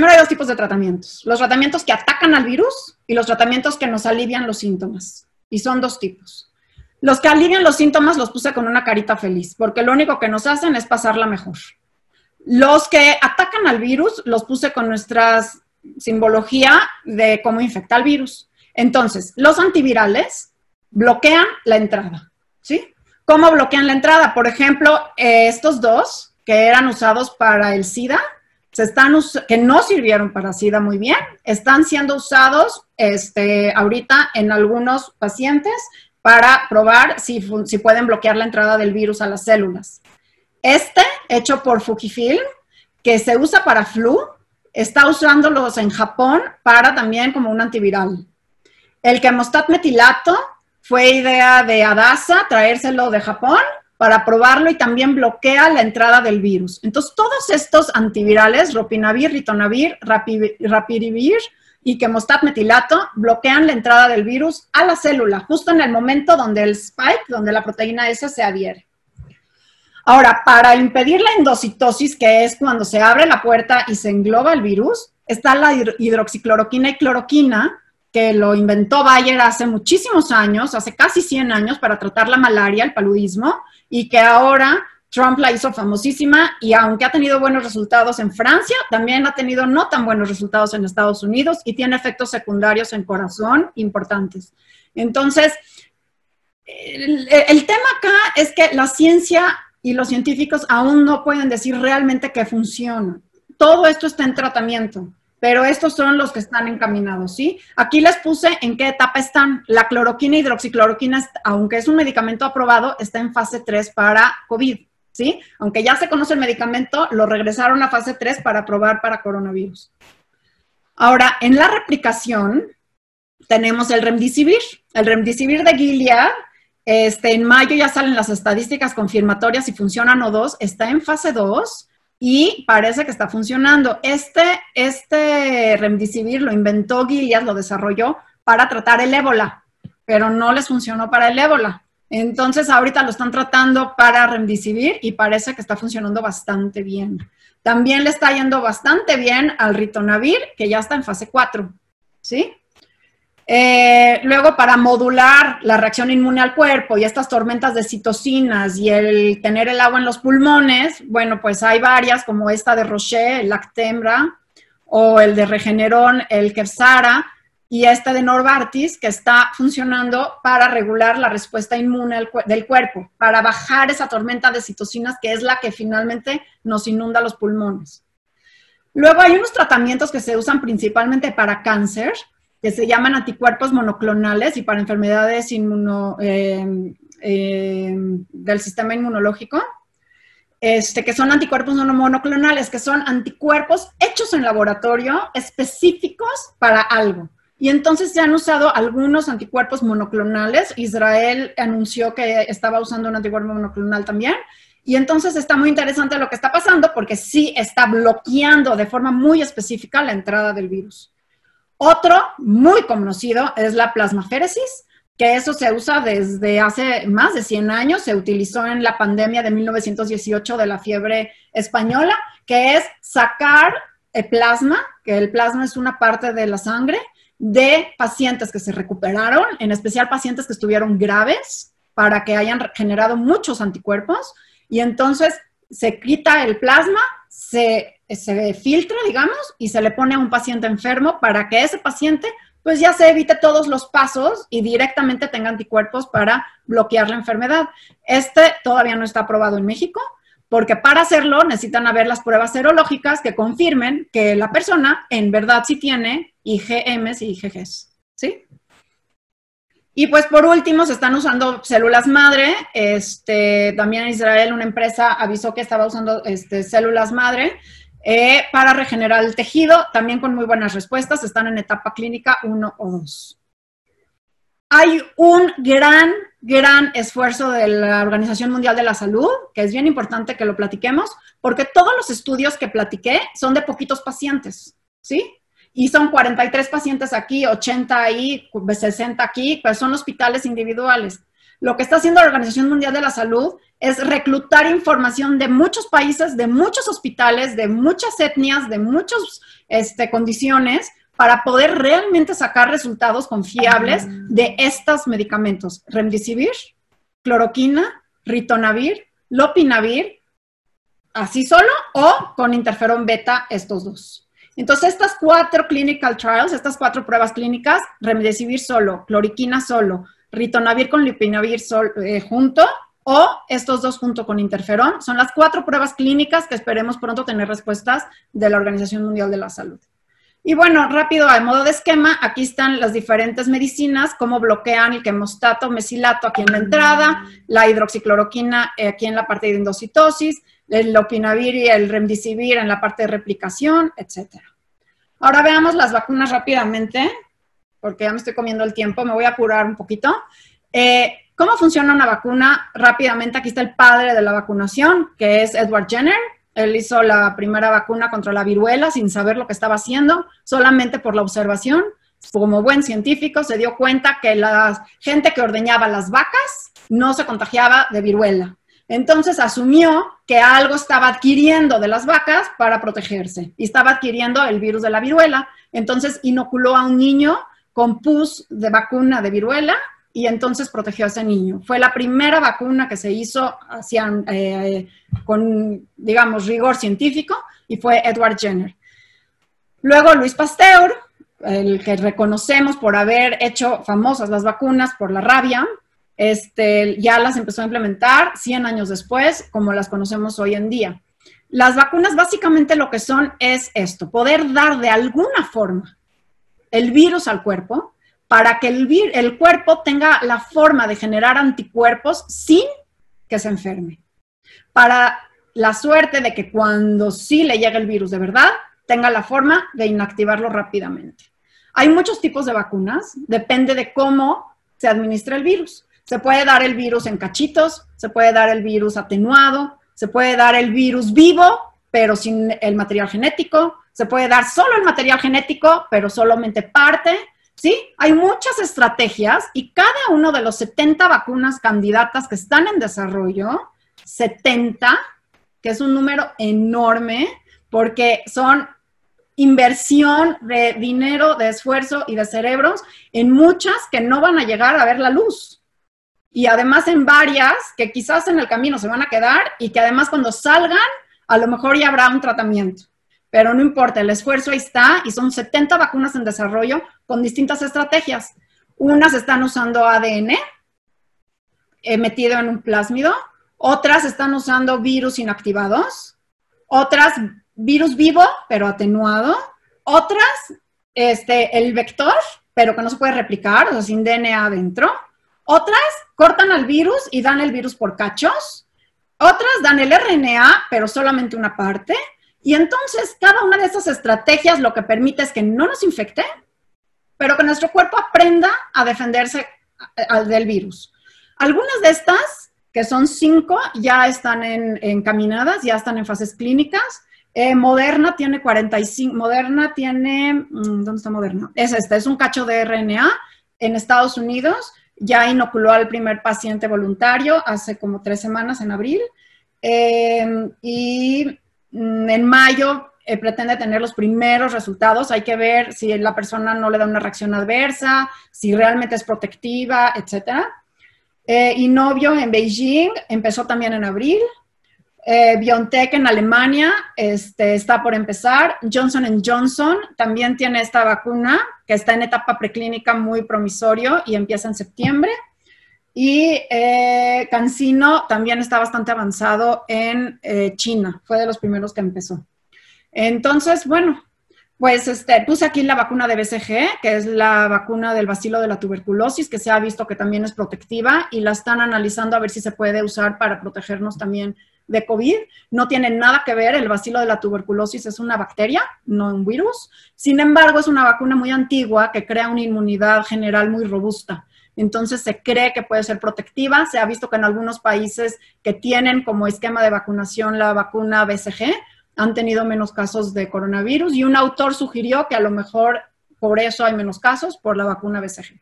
hay dos tipos de tratamientos. Los tratamientos que atacan al virus y los tratamientos que nos alivian los síntomas. Y son dos tipos. Los que alivian los síntomas los puse con una carita feliz, porque lo único que nos hacen es pasarla mejor. Los que atacan al virus los puse con nuestra simbología de cómo infecta el virus. Entonces, los antivirales bloquean la entrada, ¿sí? ¿Cómo bloquean la entrada? Por ejemplo, estos dos que eran usados para el SIDA, que no sirvieron para SIDA muy bien, están siendo usados ahorita en algunos pacientes para probar si pueden bloquear la entrada del virus a las células. Hecho por Fujifilm, que se usa para flu, está usándolos en Japón para también como un antiviral. El Quemostat metilato fue idea de Adasa, traérselo de Japón para probarlo y también bloquea la entrada del virus. Entonces, todos estos antivirales, Ropinavir, Ritonavir, Rapirivir y Quemostat metilato, bloquean la entrada del virus a la célula, justo en el momento donde el spike, donde la proteína S se adhiere. Ahora, para impedir la endocitosis, que es cuando se abre la puerta y se engloba el virus, está la hidroxicloroquina y cloroquina, que lo inventó Bayer hace muchísimos años, hace casi 100 años, para tratar la malaria, el paludismo, y que ahora Trump la hizo famosísima, y aunque ha tenido buenos resultados en Francia, también ha tenido no tan buenos resultados en Estados Unidos y tiene efectos secundarios en corazón importantes. Entonces, el tema acá es que la ciencia y los científicos aún no pueden decir realmente que funciona. Todo esto está en tratamiento, pero estos son los que están encaminados, ¿sí? Aquí les puse en qué etapa están. La cloroquina y hidroxicloroquina, aunque es un medicamento aprobado, está en fase 3 para COVID, ¿sí? Aunque ya se conoce el medicamento, lo regresaron a fase 3 para probar para coronavirus. Ahora, en la replicación, tenemos el Remdesivir. El Remdesivir de Gilead, en mayo ya salen las estadísticas confirmatorias si funcionan o dos, está en fase 2 y parece que está funcionando. Este Remdesivir lo inventó Gilead, lo desarrolló para tratar el ébola, pero no les funcionó para el ébola. Entonces ahorita lo están tratando para Remdesivir y parece que está funcionando bastante bien. También le está yendo bastante bien al Ritonavir, que ya está en fase 4, ¿sí? Luego, para modular la reacción inmune al cuerpo y estas tormentas de citocinas y el tener el agua en los pulmones, bueno, pues hay varias, como esta de Roche, el Actemra, o el de Regeneron, el Kevzara, y de Novartis, que está funcionando para regular la respuesta inmune del cuerpo, para bajar esa tormenta de citocinas, que es la que finalmente nos inunda los pulmones. Luego hay unos tratamientos que se usan principalmente para cáncer, que se llaman anticuerpos monoclonales y para enfermedades del sistema inmunológico, que son anticuerpos monoclonales, que son anticuerpos hechos en laboratorio específicos para algo. Y entonces se han usado algunos anticuerpos monoclonales. Israel anunció que estaba usando un anticuerpo monoclonal también. Y entonces está muy interesante lo que está pasando porque sí está bloqueando de forma muy específica la entrada del virus. Otro muy conocido es la plasmaféresis, que eso se usa desde hace más de 100 años, se utilizó en la pandemia de 1918 de la fiebre española, que es sacar el plasma, que el plasma es una parte de la sangre, de pacientes que se recuperaron, en especial pacientes que estuvieron graves, para que hayan generado muchos anticuerpos, y entonces se quita el plasma, se filtra, digamos, y se le pone a un paciente enfermo para que ese paciente pues ya se evite todos los pasos y directamente tenga anticuerpos para bloquear la enfermedad. Todavía no está aprobado en México, porque para hacerlo necesitan haber las pruebas serológicas que confirmen que la persona en verdad sí tiene IgMs y IgGs, ¿sí? Y pues por último se están usando células madre. También en Israel una empresa avisó que estaba usando células madre para regenerar el tejido, también con muy buenas respuestas. Están en etapa clínica 1 o 2. Hay un gran esfuerzo de la Organización Mundial de la Salud, que es bien importante que lo platiquemos, porque todos los estudios que platiqué son de poquitos pacientes, ¿sí? Y son 43 pacientes aquí, 80 ahí, 60 aquí, pero son hospitales individuales. Lo que está haciendo la Organización Mundial de la Salud es reclutar información de muchos países, de muchos hospitales, de muchas etnias, de muchas condiciones, para poder realmente sacar resultados confiables de estos medicamentos. Remdesivir, cloroquina, ritonavir, lopinavir, así solo, o con interferón beta, estos dos. Entonces, estas 4 clinical trials, estas 4 pruebas clínicas, remdesivir solo, cloroquina solo, ritonavir con lopinavir junto, o estos dos junto con interferón, son las 4 pruebas clínicas que esperemos pronto tener respuestas de la Organización Mundial de la Salud. Y bueno, rápido, a modo de esquema, aquí están las diferentes medicinas, cómo bloquean el quemostato, mesilato aquí en la entrada, la hidroxicloroquina aquí en la parte de endocitosis, el lopinavir y el remdesivir en la parte de replicación, etc. Ahora veamos las vacunas rápidamente, porque ya me estoy comiendo el tiempo, me voy a apurar un poquito. ¿Cómo funciona una vacuna? Rápidamente, aquí está el padre de la vacunación, que es Edward Jenner. Él hizo la primera vacuna contra la viruela sin saber lo que estaba haciendo, solamente por la observación. Como buen científico se dio cuenta que la gente que ordeñaba las vacas no se contagiaba de viruela. Entonces asumió que algo estaba adquiriendo de las vacas para protegerse y estaba adquiriendo el virus de la viruela. Entonces inoculó a un niño con pus de vacuna de viruela y entonces protegió a ese niño. Fue la primera vacuna que se hizo con, digamos, rigor científico y fue Edward Jenner. Luego Louis Pasteur, el que reconocemos por haber hecho famosas las vacunas por la rabia, ya las empezó a implementar 100 años después, como las conocemos hoy en día. Las vacunas básicamente lo que son es esto, poder dar de alguna forma el virus al cuerpo para que el cuerpo tenga la forma de generar anticuerpos sin que se enferme. Para la suerte de que cuando sí le llegue el virus de verdad, tenga la forma de inactivarlo rápidamente. Hay muchos tipos de vacunas, depende de cómo se administra el virus. Se puede dar el virus en cachitos, se puede dar el virus atenuado, se puede dar el virus vivo, pero sin el material genético, se puede dar solo el material genético, pero solamente parte, ¿sí? Hay muchas estrategias y cada uno de los 70 vacunas candidatas que están en desarrollo, 70, que es un número enorme, porque son inversión de dinero, de esfuerzo y de cerebros en muchas que no van a llegar a ver la luz. Y además en varias que quizás en el camino se van a quedar y que además cuando salgan, a lo mejor ya habrá un tratamiento. Pero no importa, el esfuerzo ahí está y son 70 vacunas en desarrollo con distintas estrategias. Unas están usando ADN metido en un plásmido, otras están usando virus inactivados, otras virus vivo pero atenuado, otras el vector pero que no se puede replicar, o sea, sin DNA adentro. Otras cortan al virus y dan el virus por cachos. Otras dan el RNA, pero solamente una parte. Y entonces, cada una de esas estrategias lo que permite es que no nos infecte, pero que nuestro cuerpo aprenda a defenderse del virus. Algunas de estas, que son 5, ya están encaminadas, ya están en fases clínicas. Moderna tiene 45, Moderna tiene, ¿dónde está Moderna? Es un cacho de RNA en Estados Unidos. Ya inoculó al primer paciente voluntario hace como 3 semanas, en abril. Y en mayo pretende tener los primeros resultados. Hay que ver si la persona no le da una reacción adversa, si realmente es protectiva, etc. Inovio en Beijing empezó también en abril. BioNTech en Alemania está por empezar. Johnson & Johnson también tiene esta vacuna que está en etapa preclínica muy promisorio y empieza en septiembre. Y CanSino también está bastante avanzado en China, fue de los primeros que empezó. Entonces, bueno, Pues puse aquí la vacuna de BCG, que es la vacuna del bacilo de la tuberculosis, que se ha visto que también es protectiva y la están analizando a ver si se puede usar para protegernos también de COVID. No tiene nada que ver, el bacilo de la tuberculosis es una bacteria, no un virus. Sin embargo, es una vacuna muy antigua que crea una inmunidad general muy robusta. Entonces, se cree que puede ser protectiva. Se ha visto que en algunos países que tienen como esquema de vacunación la vacuna BCG, han tenido menos casos de coronavirus y un autor sugirió que a lo mejor por eso hay menos casos, por la vacuna BCG.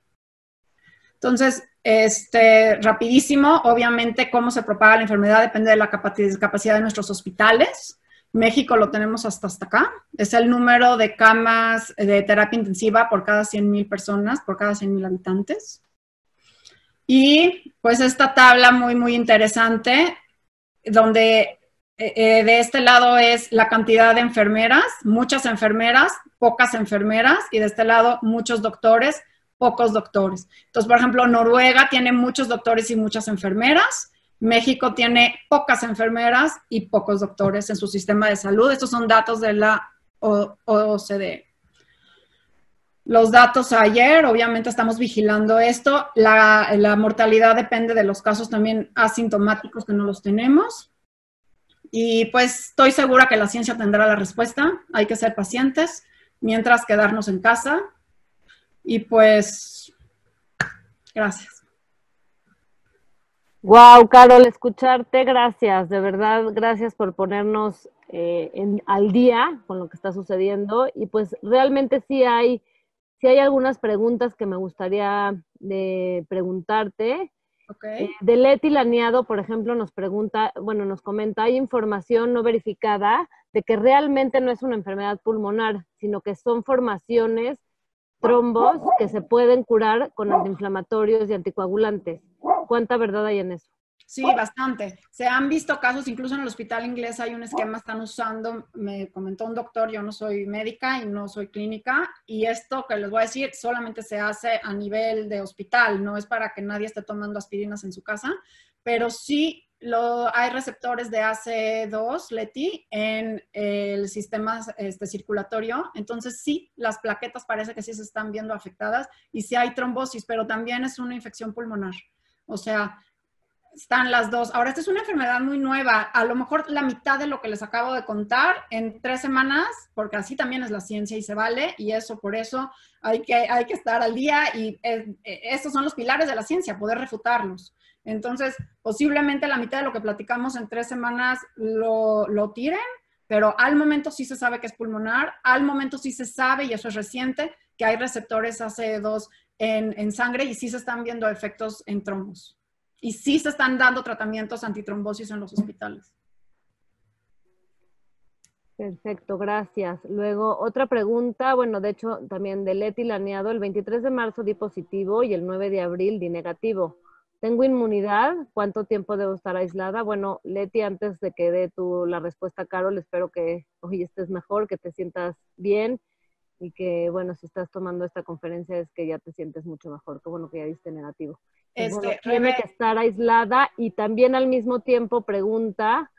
Entonces, rapidísimo, obviamente cómo se propaga la enfermedad depende de la capacidad de nuestros hospitales. México lo tenemos hasta acá. Es el número de camas de terapia intensiva por cada 100,000 personas, por cada 100,000 habitantes. Y pues esta tabla muy, muy interesante, donde de este lado es la cantidad de enfermeras, muchas enfermeras, pocas enfermeras, y de este lado muchos doctores, pocos doctores. Entonces, por ejemplo, Noruega tiene muchos doctores y muchas enfermeras, México tiene pocas enfermeras y pocos doctores en su sistema de salud. Estos son datos de la OCDE. Los datos ayer, obviamente estamos vigilando esto. La mortalidad depende de los casos también asintomáticos que no los tenemos. Y pues estoy segura que la ciencia tendrá la respuesta. Hay que ser pacientes, mientras quedarnos en casa. Y pues, gracias. Wow, Carol, escucharte, gracias, de verdad, gracias por ponernos al día con lo que está sucediendo. Y pues realmente sí hay algunas preguntas que me gustaría preguntarte. Okay. De Leti Laniado, por ejemplo, nos comenta, hay información no verificada de que realmente no es una enfermedad pulmonar, sino que son formaciones, trombos, que se pueden curar con antiinflamatorios y anticoagulantes. ¿Cuánta verdad hay en eso? Sí, bastante. Se han visto casos, incluso en el hospital inglés hay un esquema, están usando, me comentó un doctor, yo no soy médica y no soy clínica, y esto que les voy a decir solamente se hace a nivel de hospital, no es para que nadie esté tomando aspirinas en su casa, pero sí hay receptores de ACE2, Leti, en el sistema circulatorio, entonces sí, las plaquetas parece que sí se están viendo afectadas y sí hay trombosis, pero también es una infección pulmonar, o sea, están las dos. Ahora, esta es una enfermedad muy nueva. A lo mejor la mitad de lo que les acabo de contar en 3 semanas, porque así también es la ciencia y se vale, y por eso hay que estar al día y estos son los pilares de la ciencia, poder refutarlos. Entonces, posiblemente la mitad de lo que platicamos en 3 semanas lo tiren, pero al momento sí se sabe que es pulmonar, al momento sí se sabe, y eso es reciente, que hay receptores ACE2 en sangre y sí se están viendo efectos en trombos. Y sí se están dando tratamientos antitrombosis en los hospitales. Perfecto, gracias. Luego, otra pregunta, bueno, de hecho, también de Leti Laneado, el 23 de marzo di positivo y el 9 de abril di negativo. ¿Tengo inmunidad? ¿Cuánto tiempo debo estar aislada? Bueno, Leti, antes de que dé la respuesta a Carol, espero que hoy estés mejor, que te sientas bien y que, bueno, si estás tomando esta conferencia es que ya te sientes mucho mejor. Qué bueno que ya diste negativo. Pues bueno, tiene que estar aislada y también al mismo tiempo pregunta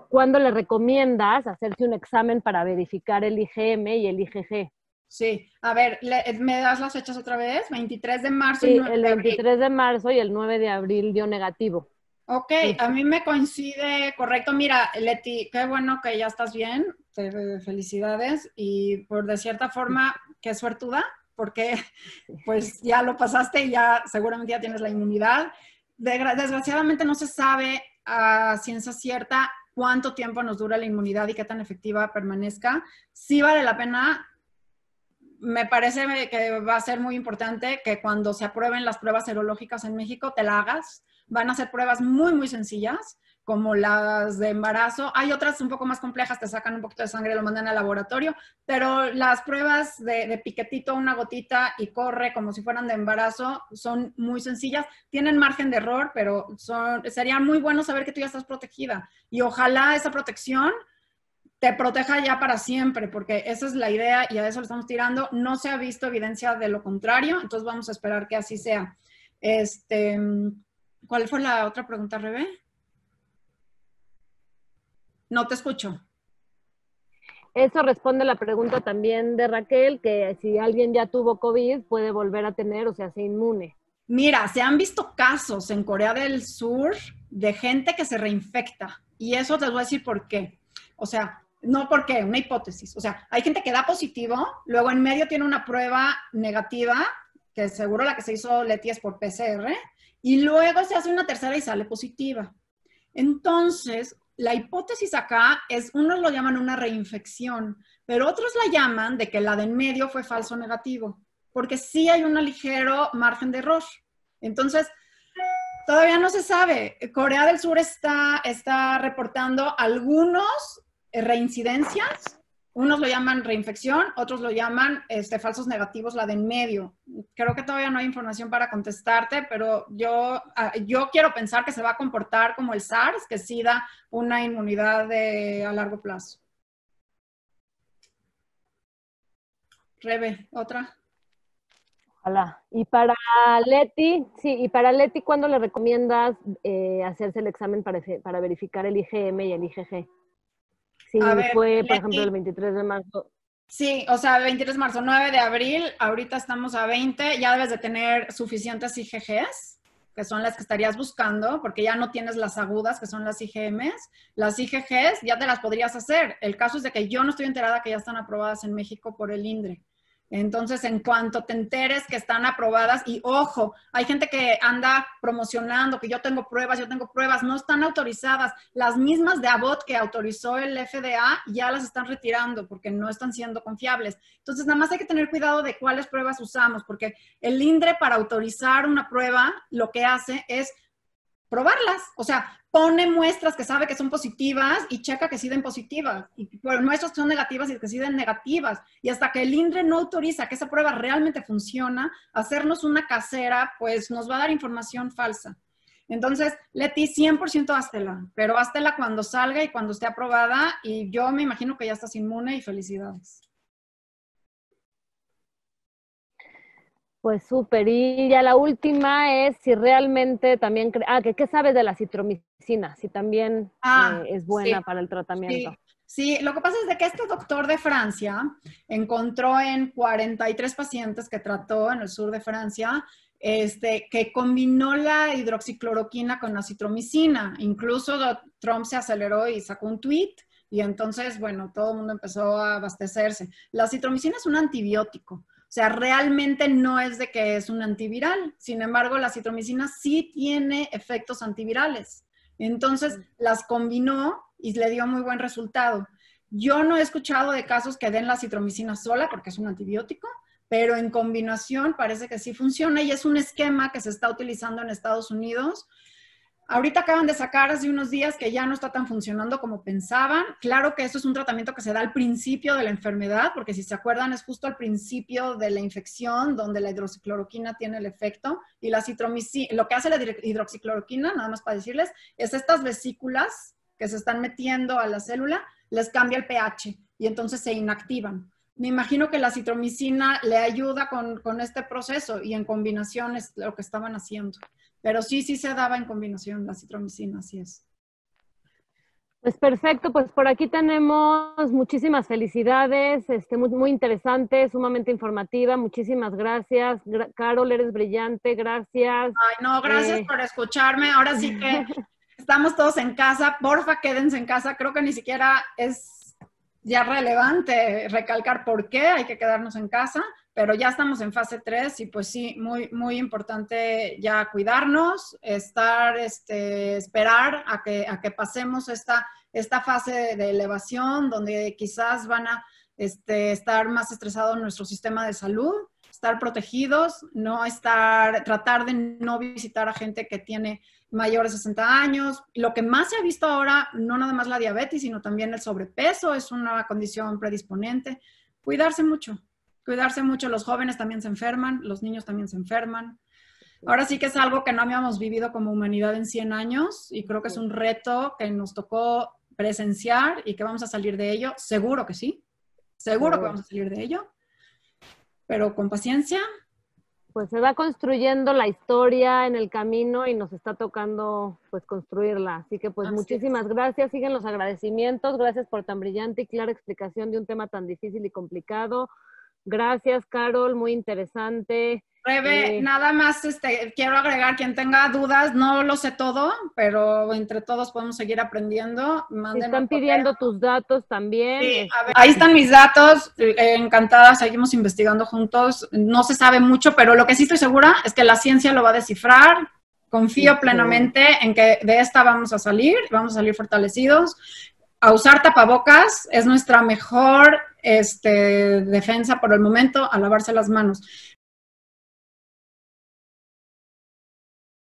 ¿cuándo le recomiendas hacerse un examen para verificar el IgM y el IgG? Sí, a ver, ¿me das las fechas otra vez? 23 de marzo Sí, y 9 el de abril. 23 de marzo y el 9 de abril dio negativo. Ok, a mí me coincide, correcto. Mira, Leti, qué bueno que ya estás bien, felicidades, y por de cierta forma, qué suertuda, porque pues ya lo pasaste y ya seguramente ya tienes la inmunidad. Desgraciadamente no se sabe a ciencia cierta cuánto tiempo nos dura la inmunidad y qué tan efectiva permanezca. Sí vale la pena. Me parece que va a ser muy importante que cuando se aprueben las pruebas serológicas en México te la hagas. Van a ser pruebas muy, muy sencillas, como las de embarazo. Hay otras un poco más complejas, te sacan un poquito de sangre y lo mandan al laboratorio, pero las pruebas de piquetito, una gotita y corre como si fueran de embarazo, son muy sencillas. Tienen margen de error, pero sería muy bueno saber que tú ya estás protegida. Y ojalá esa protección te proteja ya para siempre, porque esa es la idea y a eso le estamos tirando. No se ha visto evidencia de lo contrario, entonces vamos a esperar que así sea. ¿Cuál fue la otra pregunta, Rebe? No te escucho. Eso responde la pregunta también de Raquel, que si alguien ya tuvo COVID puede volver a tener, o sea, se inmune. Mira, se han visto casos en Corea del Sur de gente que se reinfecta. Y eso te voy a decir por qué. O sea, no por qué, una hipótesis. O sea, hay gente que da positivo, luego en medio tiene una prueba negativa, que seguro la que se hizo Leti es por PCR, y luego se hace una tercera y sale positiva. Entonces, la hipótesis acá es, unos lo llaman una reinfección, pero otros la llaman de que la de en medio fue falso negativo, porque sí hay un ligero margen de error. Entonces, todavía no se sabe. Corea del Sur está reportando algunos reincidencias. Unos lo llaman reinfección, otros lo llaman falsos negativos, la de en medio. Creo que todavía no hay información para contestarte, pero yo quiero pensar que se va a comportar como el SARS, que sí da una inmunidad a largo plazo. Rebe, ¿otra? Ojalá. Y para Leti, ¿cuándo le recomiendas hacerse el examen para verificar el IgM y el IgG? Sí, fue, por ejemplo, el 23 de marzo. Sí, o sea, 23 de marzo, 9 de abril, ahorita estamos a 20, ya debes de tener suficientes IgGs, que son las que estarías buscando, porque ya no tienes las agudas, que son las IgMs. Las IgGs ya te las podrías hacer. El caso es de que yo no estoy enterada que ya están aprobadas en México por el INDRE. Entonces, en cuanto te enteres que están aprobadas, y ojo, hay gente que anda promocionando que yo tengo pruebas, no están autorizadas. Las mismas de Abbott que autorizó el FDA ya las están retirando porque no están siendo confiables. Entonces, nada más hay que tener cuidado de cuáles pruebas usamos, porque el INDRE para autorizar una prueba lo que hace es probarlas, o sea, pone muestras que sabe que son positivas y checa que sí den positivas, y muestras que son negativas y que sí den negativas, y hasta que el INDRE no autoriza que esa prueba realmente funciona, hacernos una casera, pues nos va a dar información falsa. Entonces, Leti, 100% háztela, pero háztela cuando salga y cuando esté aprobada, y yo me imagino que ya estás inmune y felicidades. Pues súper. Y ya la última es si realmente también, ¿qué sabes de la citromicina? Si también es buena para el tratamiento. Sí, lo que pasa es de que este doctor de Francia encontró en 43 pacientes que trató en el sur de Francia, que combinó la hidroxicloroquina con la citromicina. Incluso Trump se aceleró y sacó un tweet, y entonces, bueno, todo el mundo empezó a abastecerse. La citromicina es un antibiótico. O sea, realmente no es de que es un antiviral. Sin embargo, la citromicina sí tiene efectos antivirales. Entonces, las combinó y le dio muy buen resultado. Yo no he escuchado de casos que den la citromicina sola porque es un antibiótico, pero en combinación parece que sí funciona y es un esquema que se está utilizando en Estados Unidos. Ahorita acaban de sacar hace unos días que ya no está tan funcionando como pensaban. Claro que eso es un tratamiento que se da al principio de la enfermedad, porque si se acuerdan es justo al principio de la infección donde la hidroxicloroquina tiene el efecto, y la citromicina, lo que hace la hidroxicloroquina, nada más para decirles, es estas vesículas que se están metiendo a la célula, les cambia el pH y entonces se inactivan. Me imagino que la citromicina le ayuda con este proceso y en combinación es lo que estaban haciendo. Pero sí se daba en combinación la citromicina, así es. Pues perfecto, pues por aquí tenemos muchísimas felicidades, muy, muy interesante, sumamente informativa, muchísimas gracias. Carol, eres brillante, gracias. Ay, no, gracias por escucharme. Ahora sí que estamos todos en casa, porfa, quédense en casa. Creo que ni siquiera es ya relevante recalcar por qué hay que quedarnos en casa, pero ya estamos en fase 3 y pues sí, muy, muy importante ya cuidarnos, esperar a que pasemos esta fase de elevación donde quizás van a estar más estresado nuestro sistema de salud, estar protegidos, tratar de no visitar a gente que tiene mayores de 60 años. Lo que más se ha visto ahora, no nada más la diabetes, sino también el sobrepeso, es una condición predisponente. Cuidarse mucho, los jóvenes también se enferman, los niños también se enferman. Ahora sí que es algo que no habíamos vivido como humanidad en 100 años y creo que es un reto que nos tocó presenciar y que vamos a salir de ello. Seguro que sí, seguro que vamos a salir de ello, pero con paciencia Pues se va construyendo la historia en el camino y nos está tocando pues construirla. Así que pues muchísimas gracias, siguen los agradecimientos, gracias por tan brillante y clara explicación de un tema tan difícil y complicado. Gracias, Carol, muy interesante. Rebe, nada más quiero agregar, quien tenga dudas, no lo sé todo, pero entre todos podemos seguir aprendiendo. Si están pidiendo tus datos también. Sí, a ver, ahí están mis datos, encantada, seguimos investigando juntos. No se sabe mucho, pero lo que sí estoy segura es que la ciencia lo va a descifrar. Confío plenamente en que de esta vamos a salir fortalecidos. A usar tapabocas es nuestra mejor defensa por el momento, a lavarse las manos.